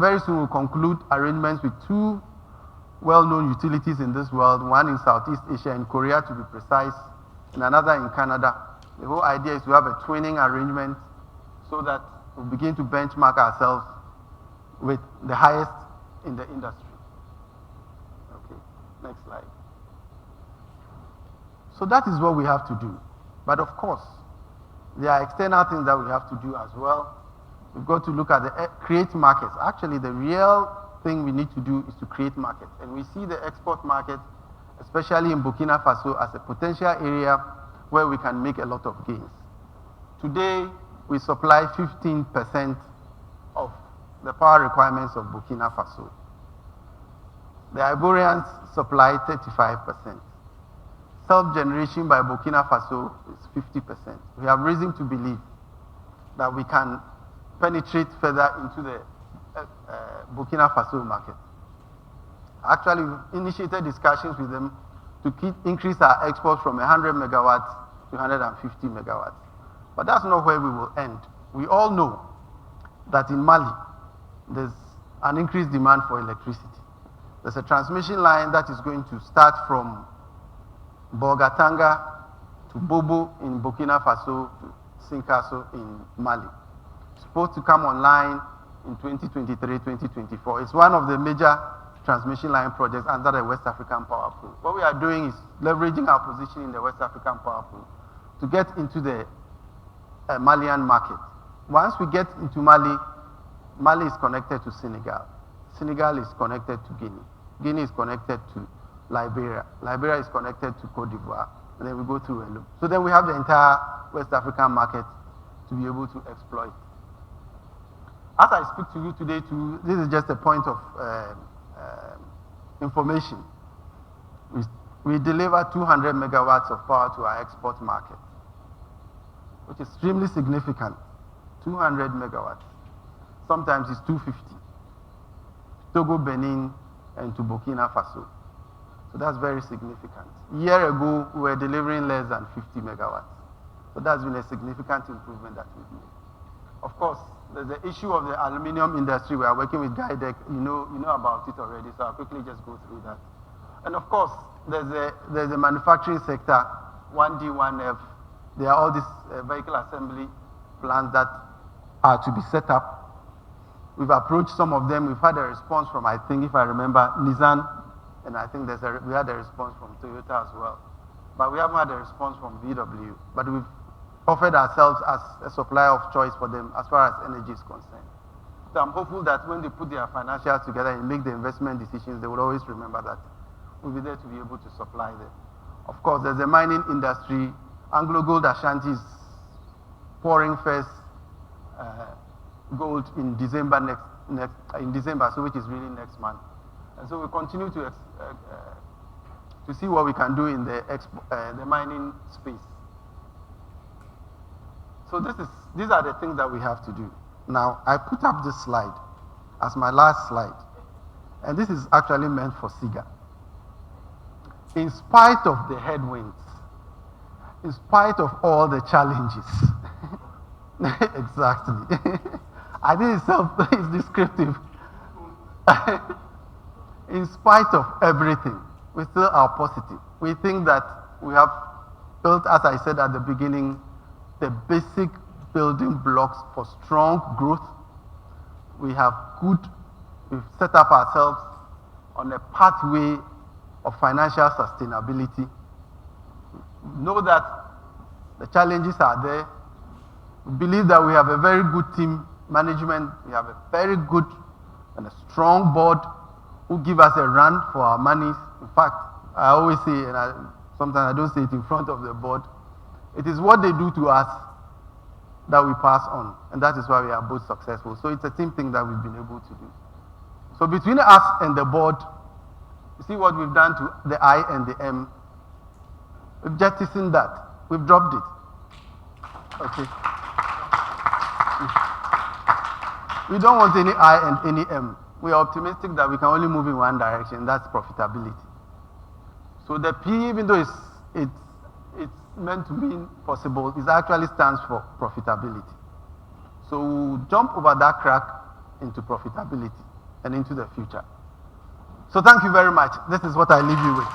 very soon we'll conclude arrangements with two well-known utilities in this world, one in Southeast Asia, in Korea to be precise, and another in Canada. The whole idea is to have a twinning arrangement so that we begin to benchmark ourselves with the highest in the industry. Okay, next slide. So that is what we have to do. But of course, there are external things that we have to do as well. We've got to look at the create markets. Actually, the real thing we need to do is to create markets. And we see the export market, especially in Burkina Faso, as a potential area where we can make a lot of gains. Today, we supply 15% of the power requirements of Burkina Faso. The Ivorians supply 35%. Self-generation by Burkina Faso is 50%. We have reason to believe that we can penetrate further into the Burkina Faso market. Actually, we've initiated discussions with them to increase our exports from 100 megawatts to 150 megawatts. But that's not where we will end. We all know that in Mali, there's an increased demand for electricity. There's a transmission line that is going to start from Bogatanga to Bobo in Burkina Faso to Sinkasso in Mali. It's supposed to come online in 2023, 2024. It's one of the major transmission line projects under the West African Power Pool. What we are doing is leveraging our position in the West African Power Pool to get into the Malian market. Once we get into Mali, Mali is connected to Senegal. Senegal is connected to Guinea. Guinea is connected to Liberia. Liberia is connected to Cote d'Ivoire. And then we go through a loop. So then we have the entire West African market to be able to exploit. As I speak to you today, this is just a point of information. We deliver 200 megawatts of power to our export market, which is extremely significant. 200 megawatts. Sometimes it's 250. Togo, Benin, and to Burkina Faso. So that's very significant. A year ago, we were delivering less than 50 megawatts. So that's been a significant improvement that we've made. Of course, there's the issue of the aluminum industry. We are working with Guidec. You know about it already, so I'll quickly just go through that. And of course, there's a manufacturing sector 1D, 1F. There are all these vehicle assembly plants that are to be set up. We've approached some of them. We've had a response from, I think, if I remember, Nissan, and I think we had a response from Toyota as well. But we haven't had a response from VW. But we've offered ourselves as a supplier of choice for them as far as energy is concerned. So I'm hopeful that when they put their financials together and make the investment decisions, they will always remember that we'll be there to be able to supply them. Of course, there's a mining industry. Anglo Gold Ashanti is pouring first gold in December so which is really next month. And so we continue to see what we can do in the mining space. So these are the things that we have to do. Now, I put up this slide as my last slide, and this is actually meant for SIGA. In spite of the headwinds, in spite of all the challenges, exactly. I think it's descriptive. In spite of everything, we still are positive. We think that we have built, as I said at the beginning, the basic building blocks for strong growth. We've set up ourselves on a pathway of financial sustainability. Know that the challenges are there. We believe that we have a very good team management. We have a very good and a strong board who give us a run for our monies. In fact, I always say, and sometimes I don't say it in front of the board, it is what they do to us that we pass on, and that is why we are both successful. So it's a team thing that we've been able to do. So between us and the board, you see what we've done to the I and the M. We've jettisoned that. We've dropped it. Okay. We don't want any I and any M. We are optimistic that we can only move in one direction, that's profitability. So the P, even though it's meant to be possible, it actually stands for profitability. So we'll jump over that crack into profitability and into the future. So thank you very much. This is what I leave you with.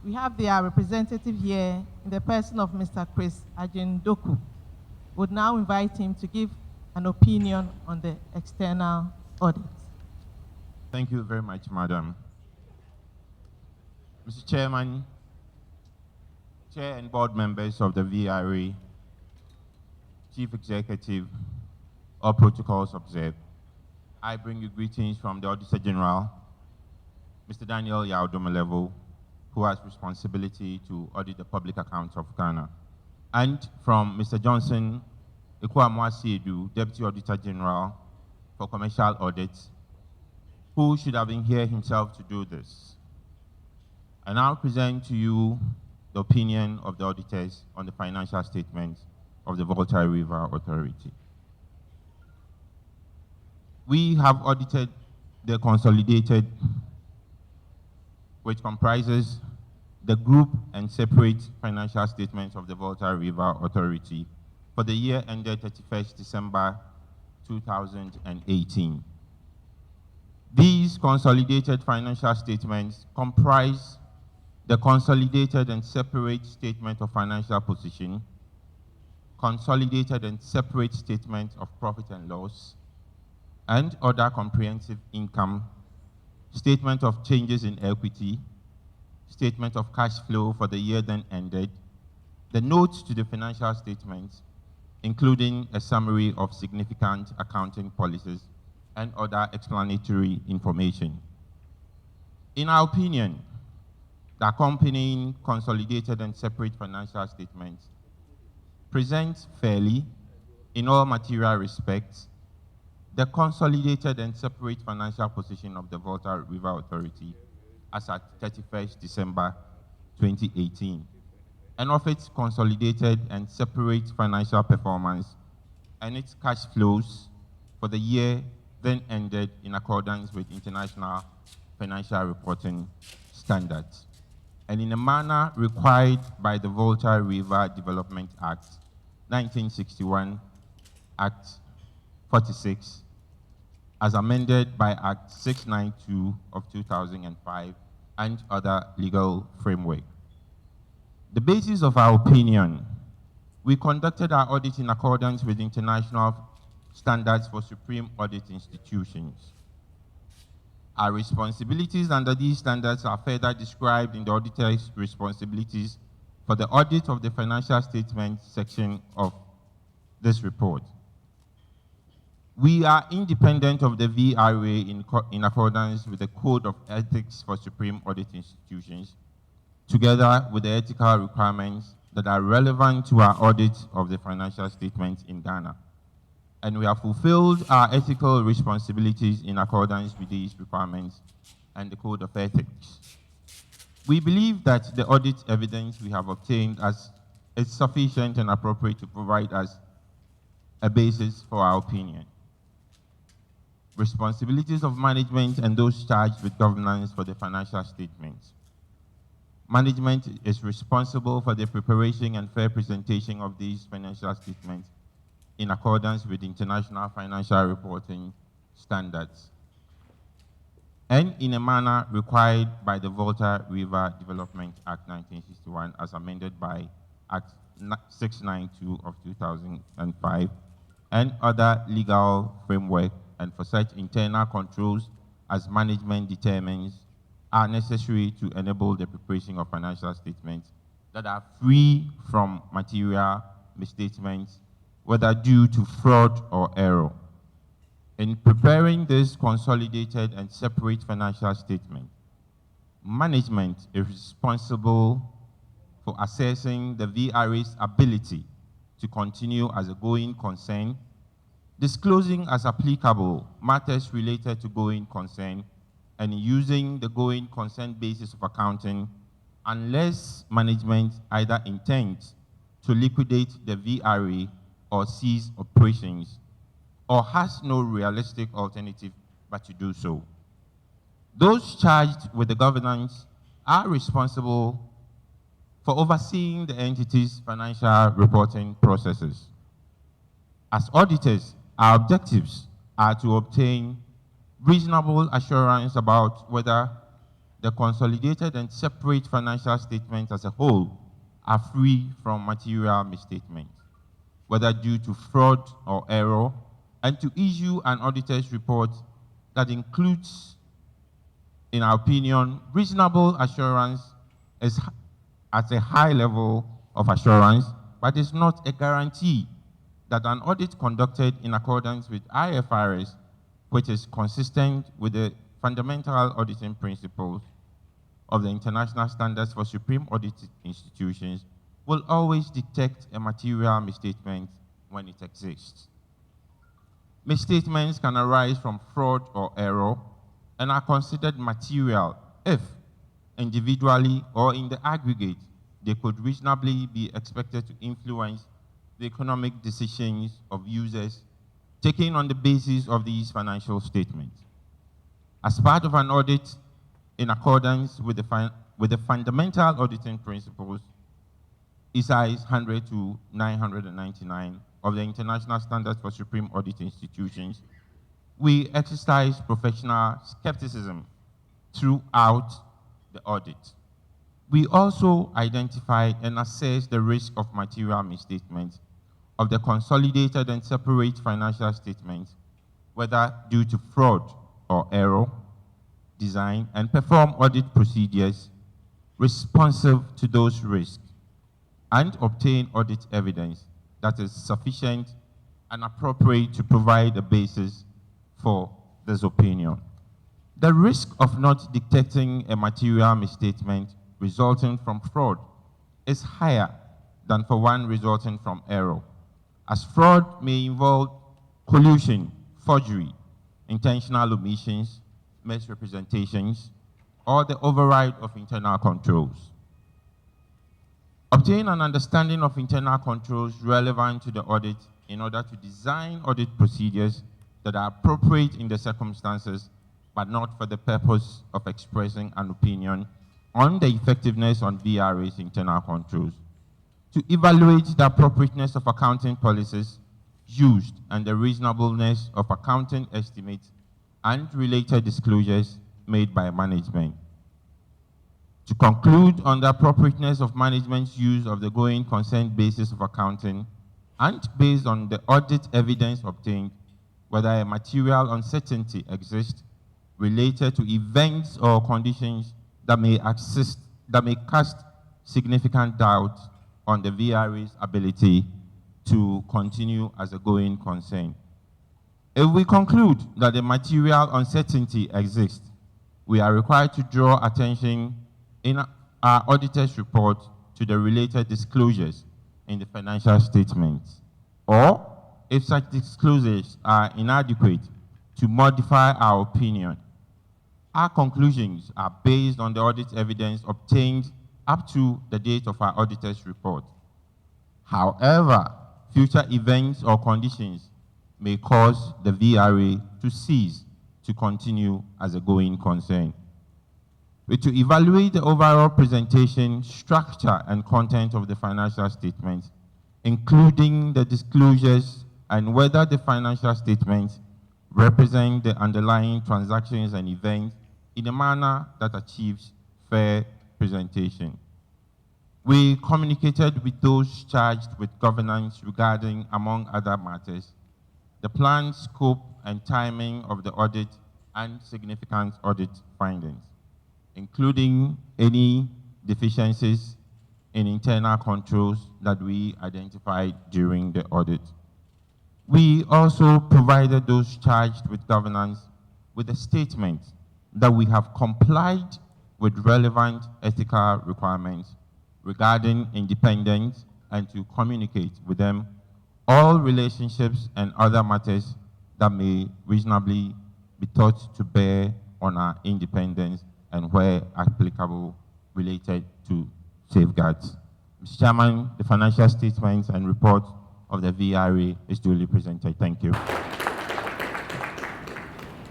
We have their representative here in the person of Mr. Chris Ajendoku. Would now invite him to give an opinion on the external audit. Thank you very much, Madam. Mr. Chairman, Chair and board members of the VRA, Chief Executive, all protocols observed, I bring you greetings from the Auditor General, Mr. Daniel Yaudomelevo, who has responsibility to audit the public accounts of Ghana, and from Mr. Johnson Ekwamwasiedu, Deputy Auditor General for Commercial Audits, who should have been here himself to do this. I now present to you the opinion of the auditors on the financial statements of the Volta River Authority. We have audited the consolidated, which comprises the group and separate financial statements of the Volta River Authority for the year ended 31st December 2018. These consolidated financial statements comprise the consolidated and separate statement of financial position, consolidated and separate statement of profit and loss, and other comprehensive income, statement of changes in equity, statement of cash flow for the year then ended, the notes to the financial statements, including a summary of significant accounting policies and other explanatory information. In our opinion, the accompanying consolidated and separate financial statements present fairly, in all material respects, the consolidated and separate financial position of the Volta River Authority as at 31st December 2018, and of its consolidated and separate financial performance and its cash flows for the year then ended in accordance with international financial reporting standards, and in a manner required by the Volta River Development Act 1961, Act 46, as amended by Act 692 of 2005, and other legal framework. The basis of our opinion: we conducted our audit in accordance with international standards for supreme audit institutions. Our responsibilities under these standards are further described in the auditor's responsibilities for the audit of the financial statements section of this report. We are independent of the VRA in accordance with the Code of Ethics for Supreme Audit Institutions, together with the ethical requirements that are relevant to our audit of the financial statements in Ghana. And we have fulfilled our ethical responsibilities in accordance with these requirements and the Code of Ethics. We believe that the audit evidence we have obtained is sufficient and appropriate to provide us a basis for our opinion. Responsibilities of management and those charged with governance for the financial statements. Management is responsible for the preparation and fair presentation of these financial statements in accordance with international financial reporting standards and in a manner required by the Volta River Development Act 1961 as amended by Act 692 of 2005 and other legal framework, and for such internal controls as management determines are necessary to enable the preparation of financial statements that are free from material misstatements, whether due to fraud or error. In preparing this consolidated and separate financial statement, management is responsible for assessing the VRA's ability to continue as a going concern, disclosing as applicable matters related to going concern, and using the going concern basis of accounting unless management either intends to liquidate the VRA or cease operations, or has no realistic alternative but to do so. Those charged with the governance are responsible for overseeing the entity's financial reporting processes. As auditors, our objectives are to obtain reasonable assurance about whether the consolidated and separate financial statements as a whole are free from material misstatements, whether due to fraud or error, and to issue an auditor's report that includes, in our opinion, reasonable assurance is at a high level of assurance, but is not a guarantee that an audit conducted in accordance with IFRS, which is consistent with the fundamental auditing principles of the international standards for supreme audit institutions, will always detect a material misstatement when it exists. Misstatements can arise from fraud or error and are considered material if, individually or in the aggregate, they could reasonably be expected to influence the economic decisions of users taken on the basis of these financial statements. As part of an audit in accordance with the fundamental auditing principles, ESIS 100 to 999 of the International Standards for Supreme Audit Institutions, we exercise professional skepticism throughout the audit. We also identify and assess the risk of material misstatements of the consolidated and separate financial statements, whether due to fraud or error, design and perform audit procedures responsive to those risks, and obtain audit evidence that is sufficient and appropriate to provide a basis for this opinion. The risk of not detecting a material misstatement resulting from fraud is higher than for one resulting from error, as fraud may involve collusion, forgery, intentional omissions, misrepresentations, or the override of internal controls. Obtain an understanding of internal controls relevant to the audit in order to design audit procedures that are appropriate in the circumstances, but not for the purpose of expressing an opinion on the effectiveness on VRA's internal controls. To evaluate the appropriateness of accounting policies used and the reasonableness of accounting estimates and related disclosures made by management. To conclude on the appropriateness of management's use of the going concern basis of accounting, and based on the audit evidence obtained, whether a material uncertainty exists related to events or conditions that may cast significant doubt on the VRA's ability to continue as a going concern. If we conclude that the material uncertainty exists, we are required to draw attention in our auditor's report to the related disclosures in the financial statements. Or, if such disclosures are inadequate, to modify our opinion. Our conclusions are based on the audit evidence obtained up to the date of our auditor's report. However, future events or conditions may cause the VRA to cease to continue as a going concern. To evaluate the overall presentation, structure, and content of the financial statements, including the disclosures and whether the financial statements represent the underlying transactions and events in a manner that achieves fair presentation. We communicated with those charged with governance regarding, among other matters, the planned scope and timing of the audit and significant audit findings, including any deficiencies in internal controls that we identified during the audit. We also provided those charged with governance with a statement that we have complied with relevant ethical requirements regarding independence and to communicate with them all relationships and other matters that may reasonably be thought to bear on our independence and where applicable related to safeguards. Mr. Chairman, the financial statements and report of the VRA is duly presented. Thank you.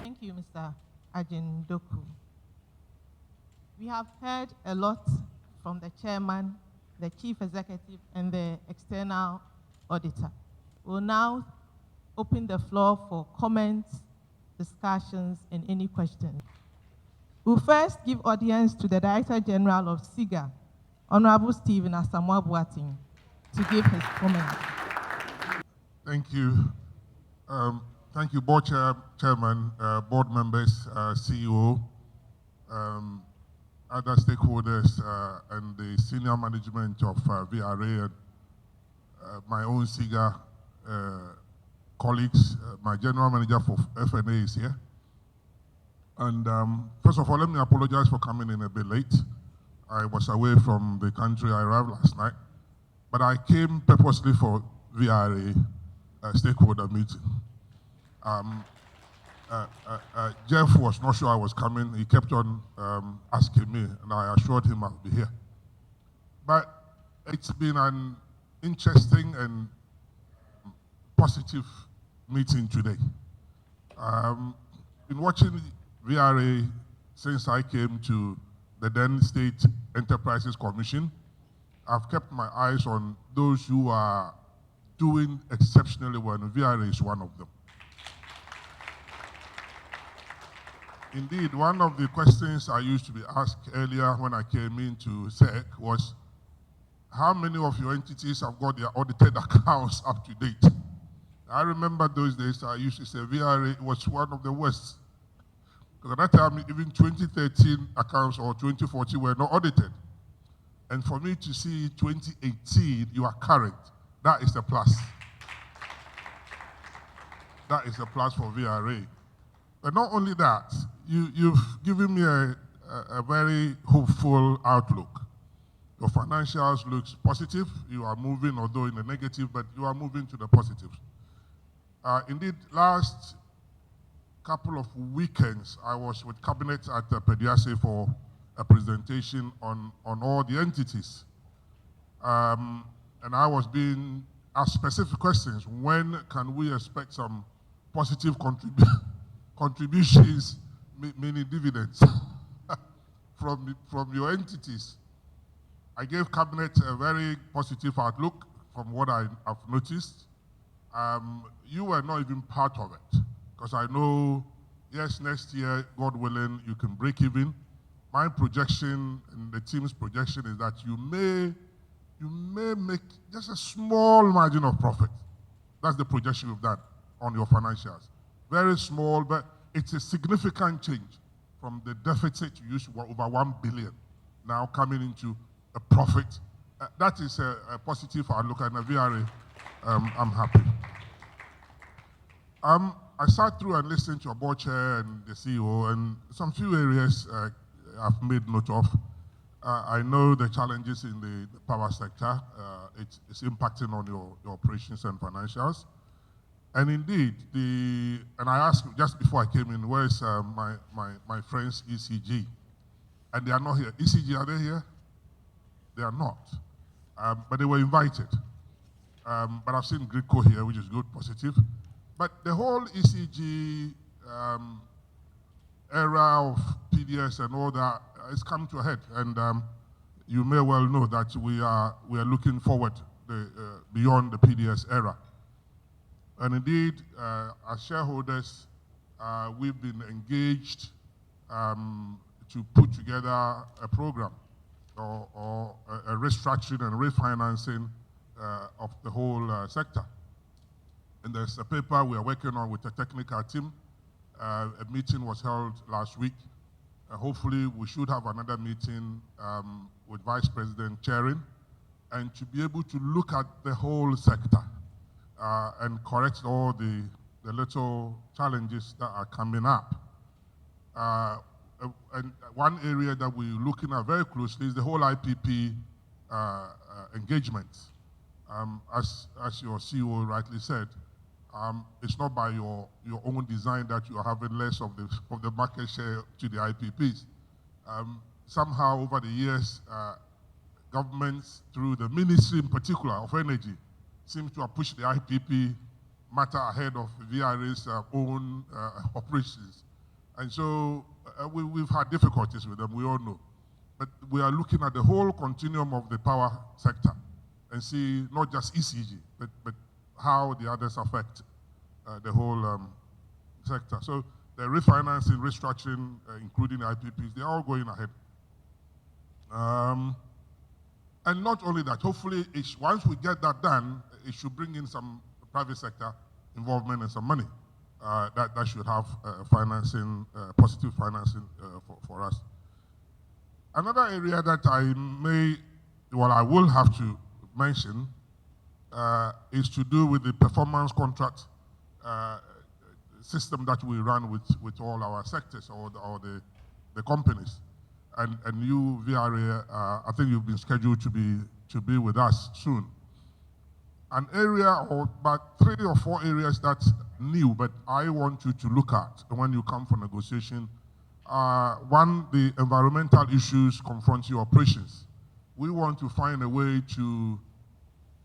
Thank you, Mr. Ajindoku. We have heard a lot from the chairman, the chief executive, and the external auditor. We'll now open the floor for comments, discussions, and any questions. We'll first give audience to the Director General of SIGA, Honorable Stephen Asamoah Boateng, to give his comments. Thank you. Thank you, Board Chairman, board members, CEO, other stakeholders, and the senior management of VRA, and my own SIGA colleagues. My general manager for FNA is here. And first of all, let me apologize for coming in a bit late. I was away from the country. I arrived last night. But I came purposely for VRA stakeholder meeting. Jeff was not sure I was coming. He kept on asking me, and I assured him I'll be here. But it's been an interesting and positive meeting today. Been watching VRA since I came to the then State Enterprises Commission. I've kept my eyes on those who are doing exceptionally well, and VRA is one of them. Indeed, one of the questions I used to be asked earlier when I came into SEC was, how many of your entities have got their audited accounts up to date? I remember those days I used to say VRA was one of the worst. Because at that time, even 2013 accounts or 2014 were not audited. And for me to see 2018, you are current, that is a plus. That is a plus for VRA. But not only that, you've given me a very hopeful outlook. Your financials looks positive. You are moving, although in the negative, but you are moving to the positives. Indeed, last couple of weekends, I was with Cabinet at Pediase for a presentation on all the entities. And I was being asked specific questions. When can we expect some positive contributions, meaning dividends, from your entities? I gave Cabinet a very positive outlook from what I have noticed. You were not even part of it, because I know, yes, next year, God willing, you can break even. my projection and the team's projection is that you may make just a small margin of profit. That's the projection we've done on your financials. Very small, but it's a significant change from the deficit you used to over 1 billion now coming into a profit. That is a positive outlook, and a VRA, I'm happy. I sat through and listened to your board chair and the CEO, and some few areas I've made note of. I know the challenges in the power sector. It's impacting on your operations and financials. And indeed, and I asked just before I came in, where's my friends ECG? And they are not here. ECG, are they here? They are not. But they were invited. But I've seen Grico here, which is good, positive. But the whole ECG era of PDS and all that has come to a head. And you may well know that we are looking forward beyond the PDS era. And indeed, as shareholders, we've been engaged to put together a program or a restructuring and refinancing of the whole sector. And there's a paper we are working on with the technical team. A meeting was held last week. Hopefully, we should have another meeting with Vice President chairing, and to be able to look at the whole sector and correct all the little challenges that are coming up. And one area that we're looking at very closely is the whole IPP engagement. As your CEO rightly said, it's not by your own design that you are having less of the market share to the IPPs. Somehow over the years, governments, through the ministry in particular of energy, seem to have pushed the IPP matter ahead of VRA's own operations. And so we've had difficulties with them, we all know. But we are looking at the whole continuum of the power sector and see not just ECG, but how the others affect the whole sector. So the refinancing, restructuring, including the IPPs, they're all going ahead. And not only that, hopefully, once we get that done, it should bring in some private sector involvement and some money that should have financing, positive financing for us. Another area that I will have to mention is to do with the performance contract system that we run with all our sectors or the companies. And you, VRA, I think you've been scheduled to be with us soon. An area, or about 3 or 4 areas that's new, but I want you to look at when you come for negotiation. One, the environmental issues confronting your operations. We want to find a way to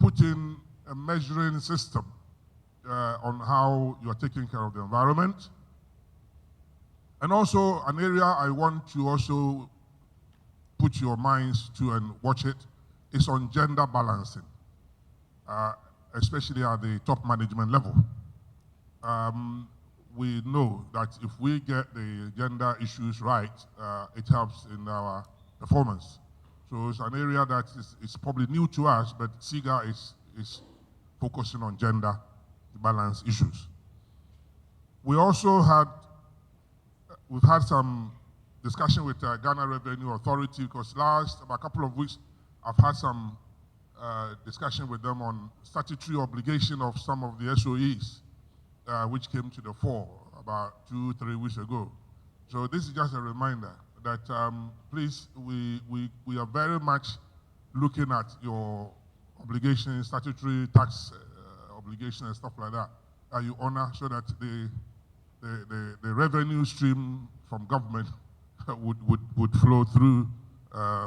put in a measuring system on how you are taking care of the environment. And also, an area I want to also put your minds to and watch it is on gender balancing, especially at the top management level. We know that if we get the gender issues right, it helps in our performance. So it's an area that is probably new to us, but SIGA is focusing on gender balance issues. We've had some discussion with Ghana Revenue Authority, because about a couple of weeks, I've had some discussion with them on statutory obligation of some of the SOEs, which came to the fore about 2-3 weeks ago. So this is just a reminder that please, we are very much looking at your obligations, statutory tax obligations and stuff like that you honor, so that the revenue stream from government would flow through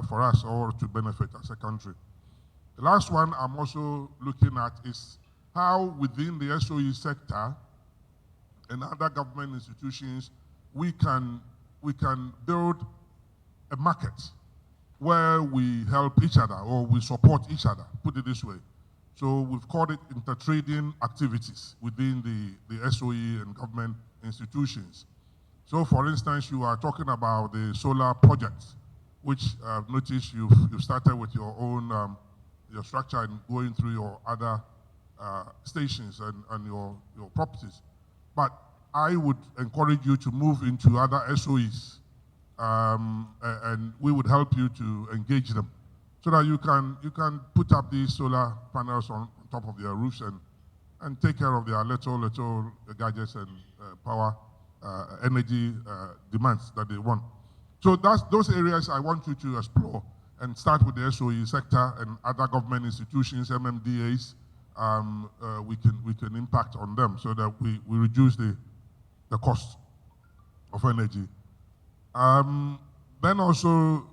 for us all to benefit as a country. The last one I'm also looking at is how within the SOE sector and other government institutions we can build a market where we help each other or we support each other, put it this way. So we've called it intertrading activities within the SOE and government institutions. So, for instance, you are talking about the solar projects, which I've noticed you've started with your own your structure and going through your other stations and your properties. But I would encourage you to move into other SOEs, and we would help you to engage them so that you can put up these solar panels on top of their roofs and take care of their little gadgets and power energy demands that they want. So those areas I want you to explore and start with the SOE sector and other government institutions, MMDAs. We can impact on them so that we reduce the cost of energy. Then also,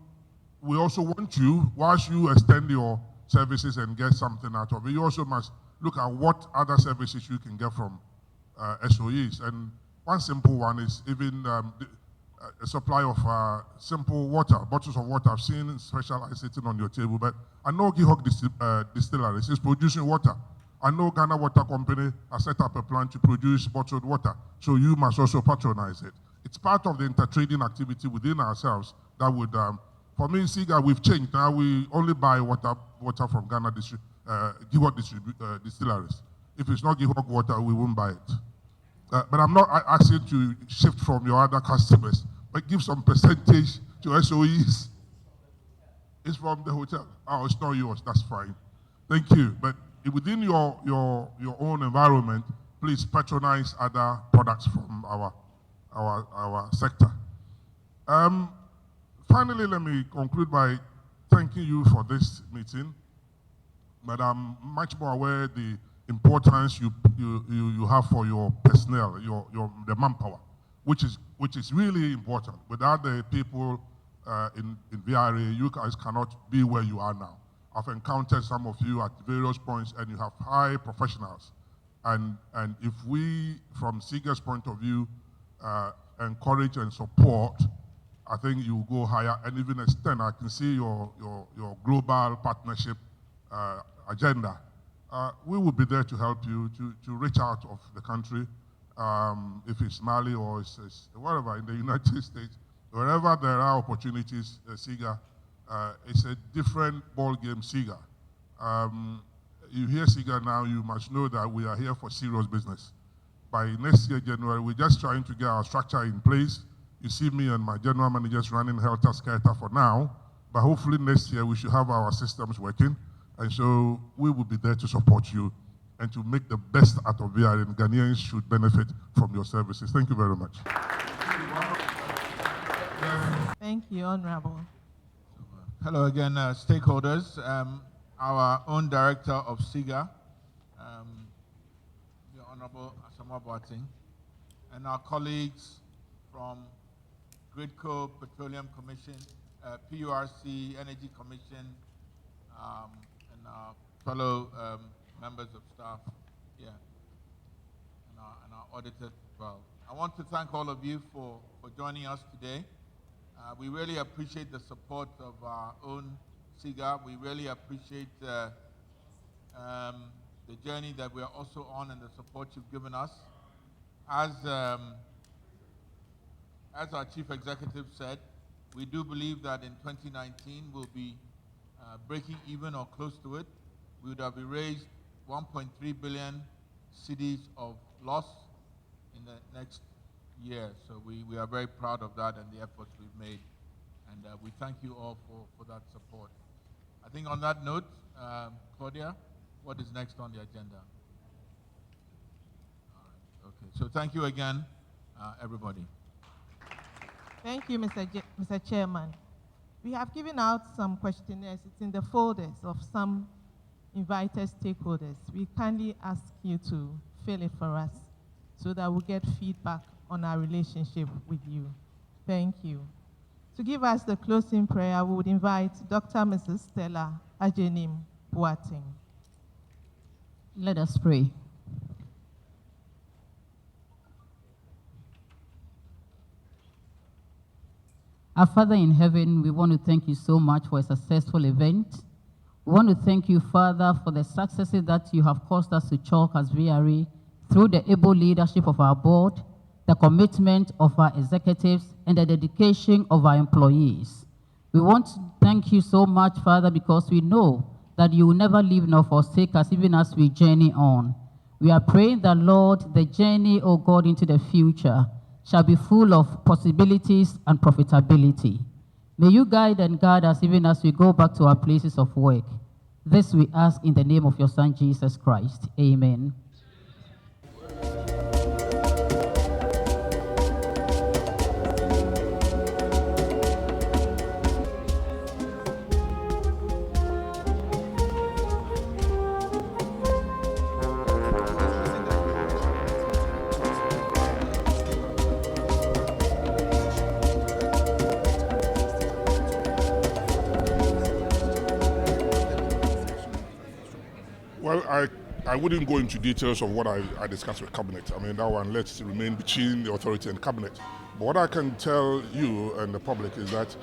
we also want you, whilst you extend your services and get something out of it, you also must look at what other services you can get from SOEs. And one simple one is even a supply of simple water, bottles of water. I've seen Specialized sitting on your table, but I know Gihok Distilleries is producing water. I know Ghana Water Company has set up a plan to produce bottled water, so you must also patronize it. It's part of the intertrading activity within ourselves that would, for me in SIGA, we've changed. Now we only buy water from Ghana Gihok Distilleries. If it's not Gihok water, we won't buy it. But I'm not asking to shift from your other customers, but give some percentage to SOEs. It's from the hotel. Oh, it's not yours. That's fine. Thank you. But within your own environment, please patronize other products from our sector. Finally, let me conclude by thanking you for this meeting. But I'm much more aware the importance you have for your personnel, the manpower, which is really important. Without the people in VRA, you guys cannot be where you are now. I've encountered some of you at various points, and you have high professionals. And if we, from SIGA's point of view, encourage and support, I think you will go higher and even extend. I can see your global partnership agenda. We will be there to help you to reach out of the country, if it's Mali or it's wherever in the United States, wherever there are opportunities, SIGA, it's a different ball game, SIGA. You hear SIGA now, you must know that we are here for serious business. By next year, January, we're just trying to get our structure in place. You see me and my general managers running helter-skelter for now, but hopefully next year we should have our systems working. And so we will be there to support you and to make the best out of VRA, and Ghanaians should benefit from your services. Thank you very much. Thank you, Honorable. Hello again, stakeholders. Our own director of SIGA, the Honorable Asama Boateng, and our colleagues from Gridco Petroleum Commission, PURC Energy Commission, and our fellow members of staff here, and our auditor as well. I want to thank all of you for joining us today. We really appreciate the support of our own SIGA. We really appreciate the journey that we are also on and the support you've given us. As our Chief Executive said, we do believe that in 2019 we'll be breaking even or close to it. We would have erased 1.3 billion cedis of loss in the next year. So we are very proud of that and the efforts we've made. And we thank you all for that support. I think on that note, Claudia, what is next on the agenda? All right, okay. So thank you again, everybody. Thank you, Mr. Chairman. We have given out some questionnaires. It's in the folders of some invited stakeholders. We kindly ask you to fill it for us so that we'll get feedback on our relationship with you. Thank you. To give us the closing prayer, we would invite Dr. Mrs. Stella Ajenim Boateng. Let us pray. Our Father in heaven, we want to thank you so much for a successful event. We want to thank you, Father, for the successes that you have caused us to chalk as VRA through the able leadership of our board the commitment of our executives, and the dedication of our employees. We want to thank you so much, Father, because we know that you will never leave nor forsake us even as we journey on. We are praying that, Lord, the journey, O God, into the future shall be full of possibilities and profitability. May you guide and guide us even as we go back to our places of work. This we ask in the name of your Son, Jesus Christ. Amen. Well, I wouldn't go into details of what I discussed with Cabinet. I mean, that one let's remain between the authority and Cabinet. But what I can tell you and the public is that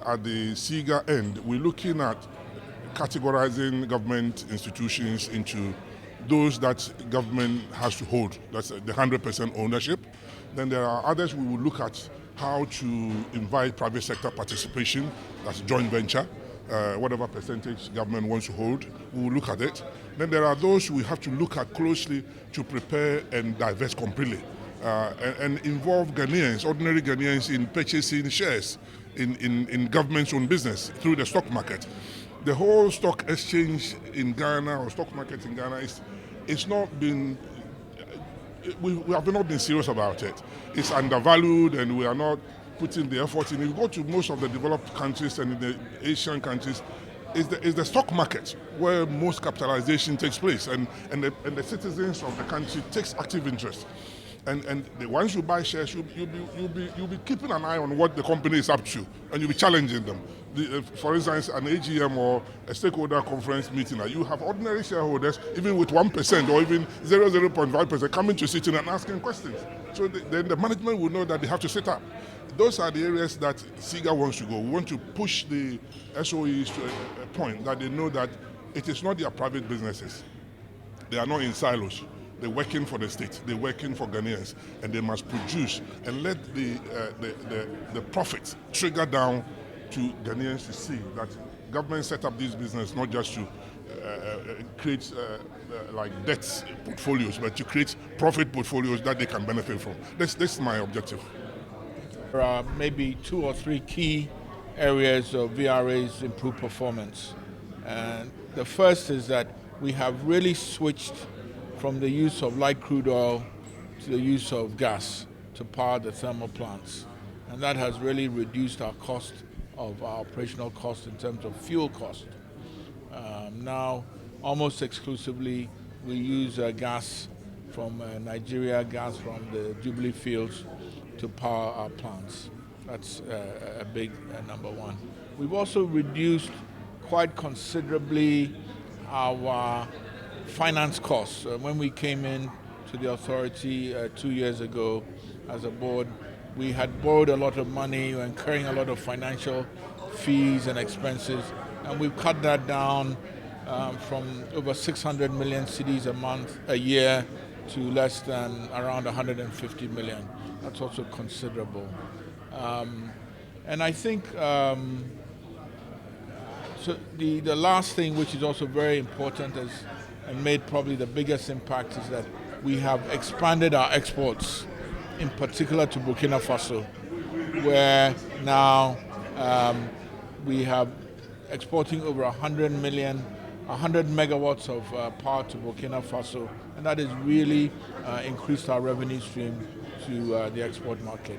at the SIGA end, we're looking at categorizing government institutions into those that government has to hold. That's the 100% ownership. Then there are others we will look at how to invite private sector participation, that's joint venture. Whatever percentage government wants to hold, we will look at it. Then there are those we have to look at closely to prepare and divest completely and involve Ghanaians, ordinary Ghanaians, in purchasing shares in government's own business through the stock market. The whole stock exchange in Ghana or stock market in Ghana it's not been, we have not been serious about it. It's undervalued and we are not putting the effort in. If you go to most of the developed countries and in the Asian countries, is the stock market where most capitalization takes place, and the citizens of the country takes active interest. And once you buy shares, you'll be keeping an eye on what the company is up to, and you'll be challenging them. For instance, an AGM or a stakeholder conference meeting, you have ordinary shareholders, even with 1% or even 0.5%, coming to sitting and asking questions. So then the management will know that they have to sit up. Those are the areas that SIGA wants to go. We want to push the SOEs to a point that they know that it is not their private businesses. They are not in silos. They're working for the state. They're working for Ghanaians, and they must produce and let the profits trigger down to Ghanaians to see that government set up this business not just to create like debt portfolios, but to create profit portfolios that they can benefit from. That's my objective. There are maybe 2 or 3 key areas of VRA's improved performance. And the first is that we have really switched from the use of light crude oil to the use of gas to power the thermal plants. And that has really reduced our cost of our operational cost in terms of fuel cost. Now, almost exclusively, we use gas from Nigeria, gas from the Jubilee fields to power our plants. That's a big number one. We've also reduced quite considerably our finance costs. When we came in to the authority 2 years ago as a board, we had borrowed a lot of money, we were incurring a lot of financial fees and expenses, and we've cut that down from over 600 million cedis a year to less than around 150 million. That's also considerable. And I think so the last thing, which is also very important and made probably the biggest impact, is that we have expanded our exports, in particular to Burkina Faso, where now we have exporting over 100 megawatts of power to Burkina Faso, and that has really increased our revenue stream to the export market.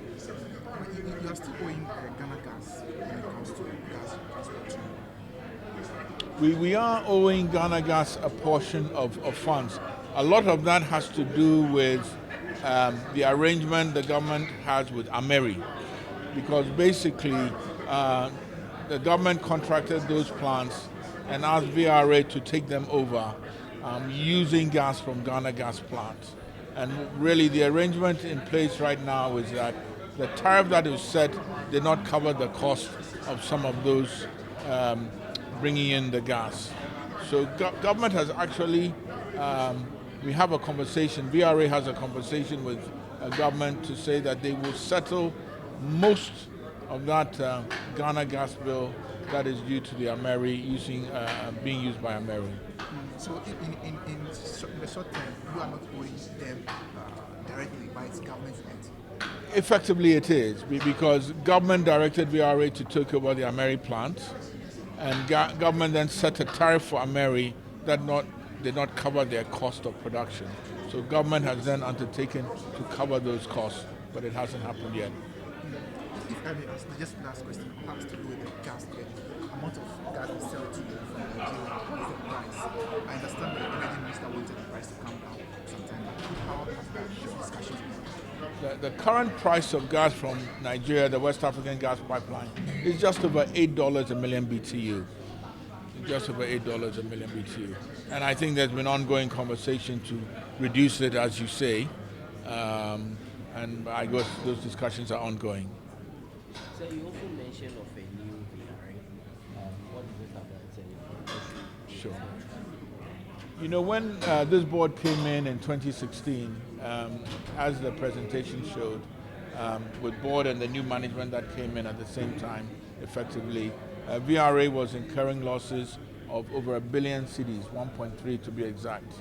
You are still owing Ghana Gas when it comes to gas transportation. We are owing Ghana Gas a portion of funds. A lot of that has to do with the arrangement the government has with Ameri, because basically the government contracted those plants and asked VRA to take them over using gas from Ghana Gas plants. And really the arrangement in place right now is that the tariff that is set did not cover the cost of some of those bringing in the gas. So government has actually, we have a conversation, VRA has a conversation with government to say that they will settle most of that Ghana gas bill that is due to the Ameri being used by Ameri. So in the short term, you are not owing them directly, but it's government's end. Effectively, it is because government directed VRA to take over the Ameri plant, and government then set a tariff for Ameri that did not cover their cost of production. So government has then undertaken to cover those costs, but it hasn't happened yet. If I may ask, just last question has to do with the gas. The amount of gas we sell to you from Nigeria is the price. I understand the energy minister wanted the price to come down sometime. How has that discussion been? The current price of gas from Nigeria, the West African gas pipeline, is just over $8 a million BTU. Just over $8 a million BTU. And I think there's been ongoing conversation to reduce it, as you say. And I guess those discussions are ongoing. So you also mentioned of a new VRA. What is it about? Sure. You know, when this board came in 2016, as the presentation showed, with board and the new management that came in at the same time, effectively, VRA was incurring losses of over 1 billion cedis, 1.3 to be exact.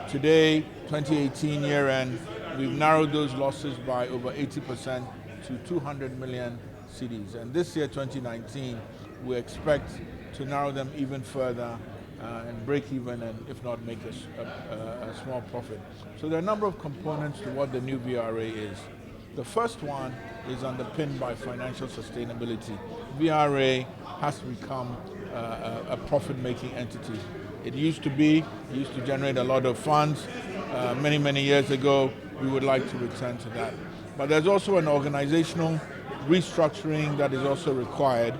Today, 2018 year end, we've narrowed those losses by over 80% to 200 million cedis. And this year, 2019, we expect to narrow them even further and break even, and if not, make a small profit. So there are a number of components to what the new VRA is. The first one is underpinned by financial sustainability. VRA has to become a profit-making entity. It used to generate a lot of funds many years ago. We would like to return to that. But there's also an organizational restructuring that is also required.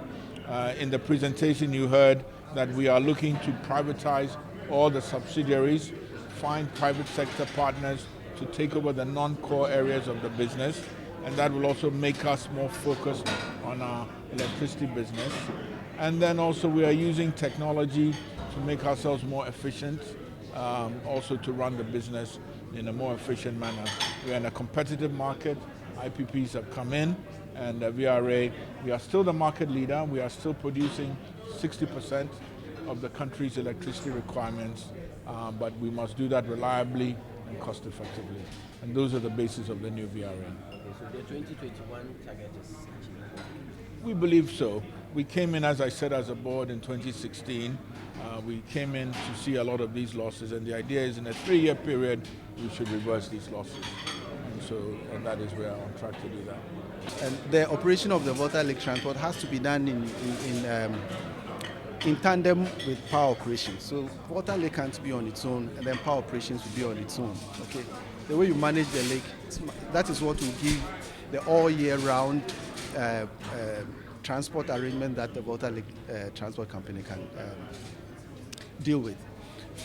In the presentation you heard that we are looking to privatize all the subsidiaries, find private sector partners to take over the non-core areas of the business, and that will also make us more focused on our electricity business. And then also we are using technology to make ourselves more efficient, also to run the business in a more efficient manner. We are in a competitive market. IPPs have come in, and VRA, we are still the market leader. We are still producing 60% of the country's electricity requirements, but we must do that reliably and cost effectively. And those are the basis of the new VRA. Okay, so the 2021 target is achievable? We believe so. We came in, as I said, as a board in 2016. We came in to see a lot of these losses, and the idea is in a 3-year period, we should reverse these losses. And that is where I'm on track to do that. And the operation of the Water Lake Transport has to be done in tandem with power operations. So Water Lake can't be on its own, and then power operations will be on its own. Okay, the way you manage the lake, that is what will give the all year round transport arrangement that the Water Lake Transport Company can deal with.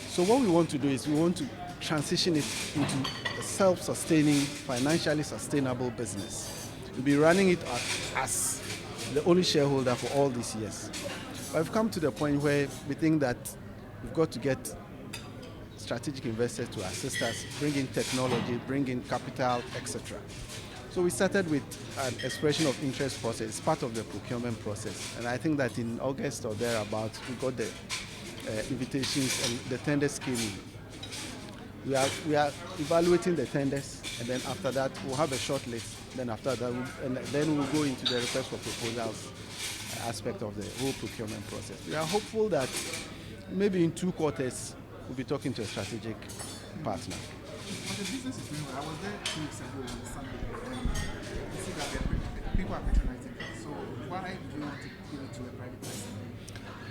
So what we want to do is we want to transition it into a self-sustaining, financially sustainable business. We'll be running it as the only shareholder for all these years. But we've come to the point where we think that we've got to get strategic investors to assist us, bring in technology, bring in capital, etc. So we started with an expression of interest process. It's part of the procurement process. And I think that in August or thereabouts, we got the invitations and the tender scheme. We are evaluating the tenders, and then after that, we'll have a short list. Then after that, then we'll go into the request for proposals aspect of the whole procurement process. We are hopeful that maybe in 2 quarters, we'll be talking to a strategic partner. But the business is doing well. I was there 2 weeks ago on Sunday, and you see that people are patronizing it. So why do you want to give it to a private person?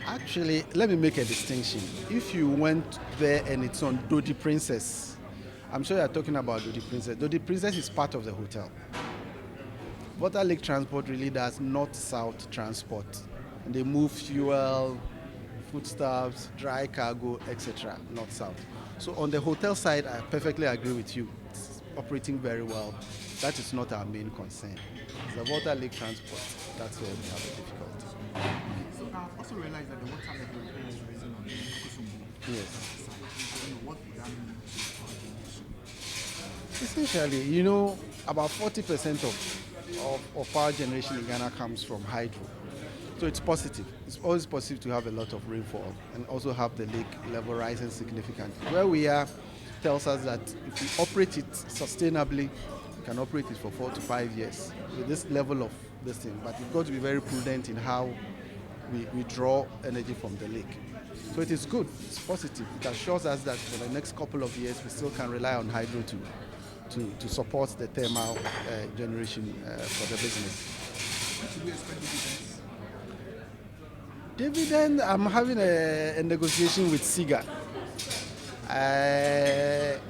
Actually, let me make a distinction. If you went there and it's on Dodi Princess, I'm sure you're talking about Dodi Princess. Dodi Princess is part of the hotel. Water Lake Transport really does north-south transport. And they move fuel, foodstuffs, dry cargo, etc., north-south. So on the hotel side, I perfectly agree with you. It's operating very well. That is not our main concern. It's the Water Lake Transport. That's where we have a difficulty. So I've also realized that the water level is rising on the Kusumbu Yes. side. So what would that mean for the Essentially, about 40% of power generation in Ghana comes from hydro. So it's positive. It's always positive to have a lot of rainfall and also have the lake level rising significantly. Where we are tells us that if we operate it sustainably, we can operate it for 4 to 5 years with this level of this thing. But we've got to be very prudent in how we draw energy from the lake. So it is good, it's positive. It assures us that for the next couple of years, we still can rely on hydro to support the thermal generation for the business. Should we expect dividends? Dividend, I'm having a negotiation with SIGA.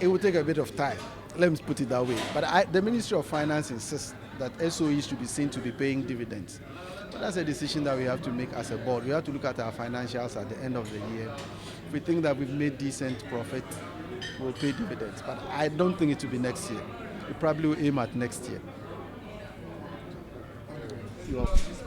It will take a bit of time. Let me put it that way. But the Ministry of Finance insists that SOEs should be seen to be paying dividends. But that's a decision that we have to make as a board. We have to look at our financials at the end of the year. If we think that we've made decent profit, we'll pay dividends. But I don't think it will be next year. We probably will aim at next year. You're welcome.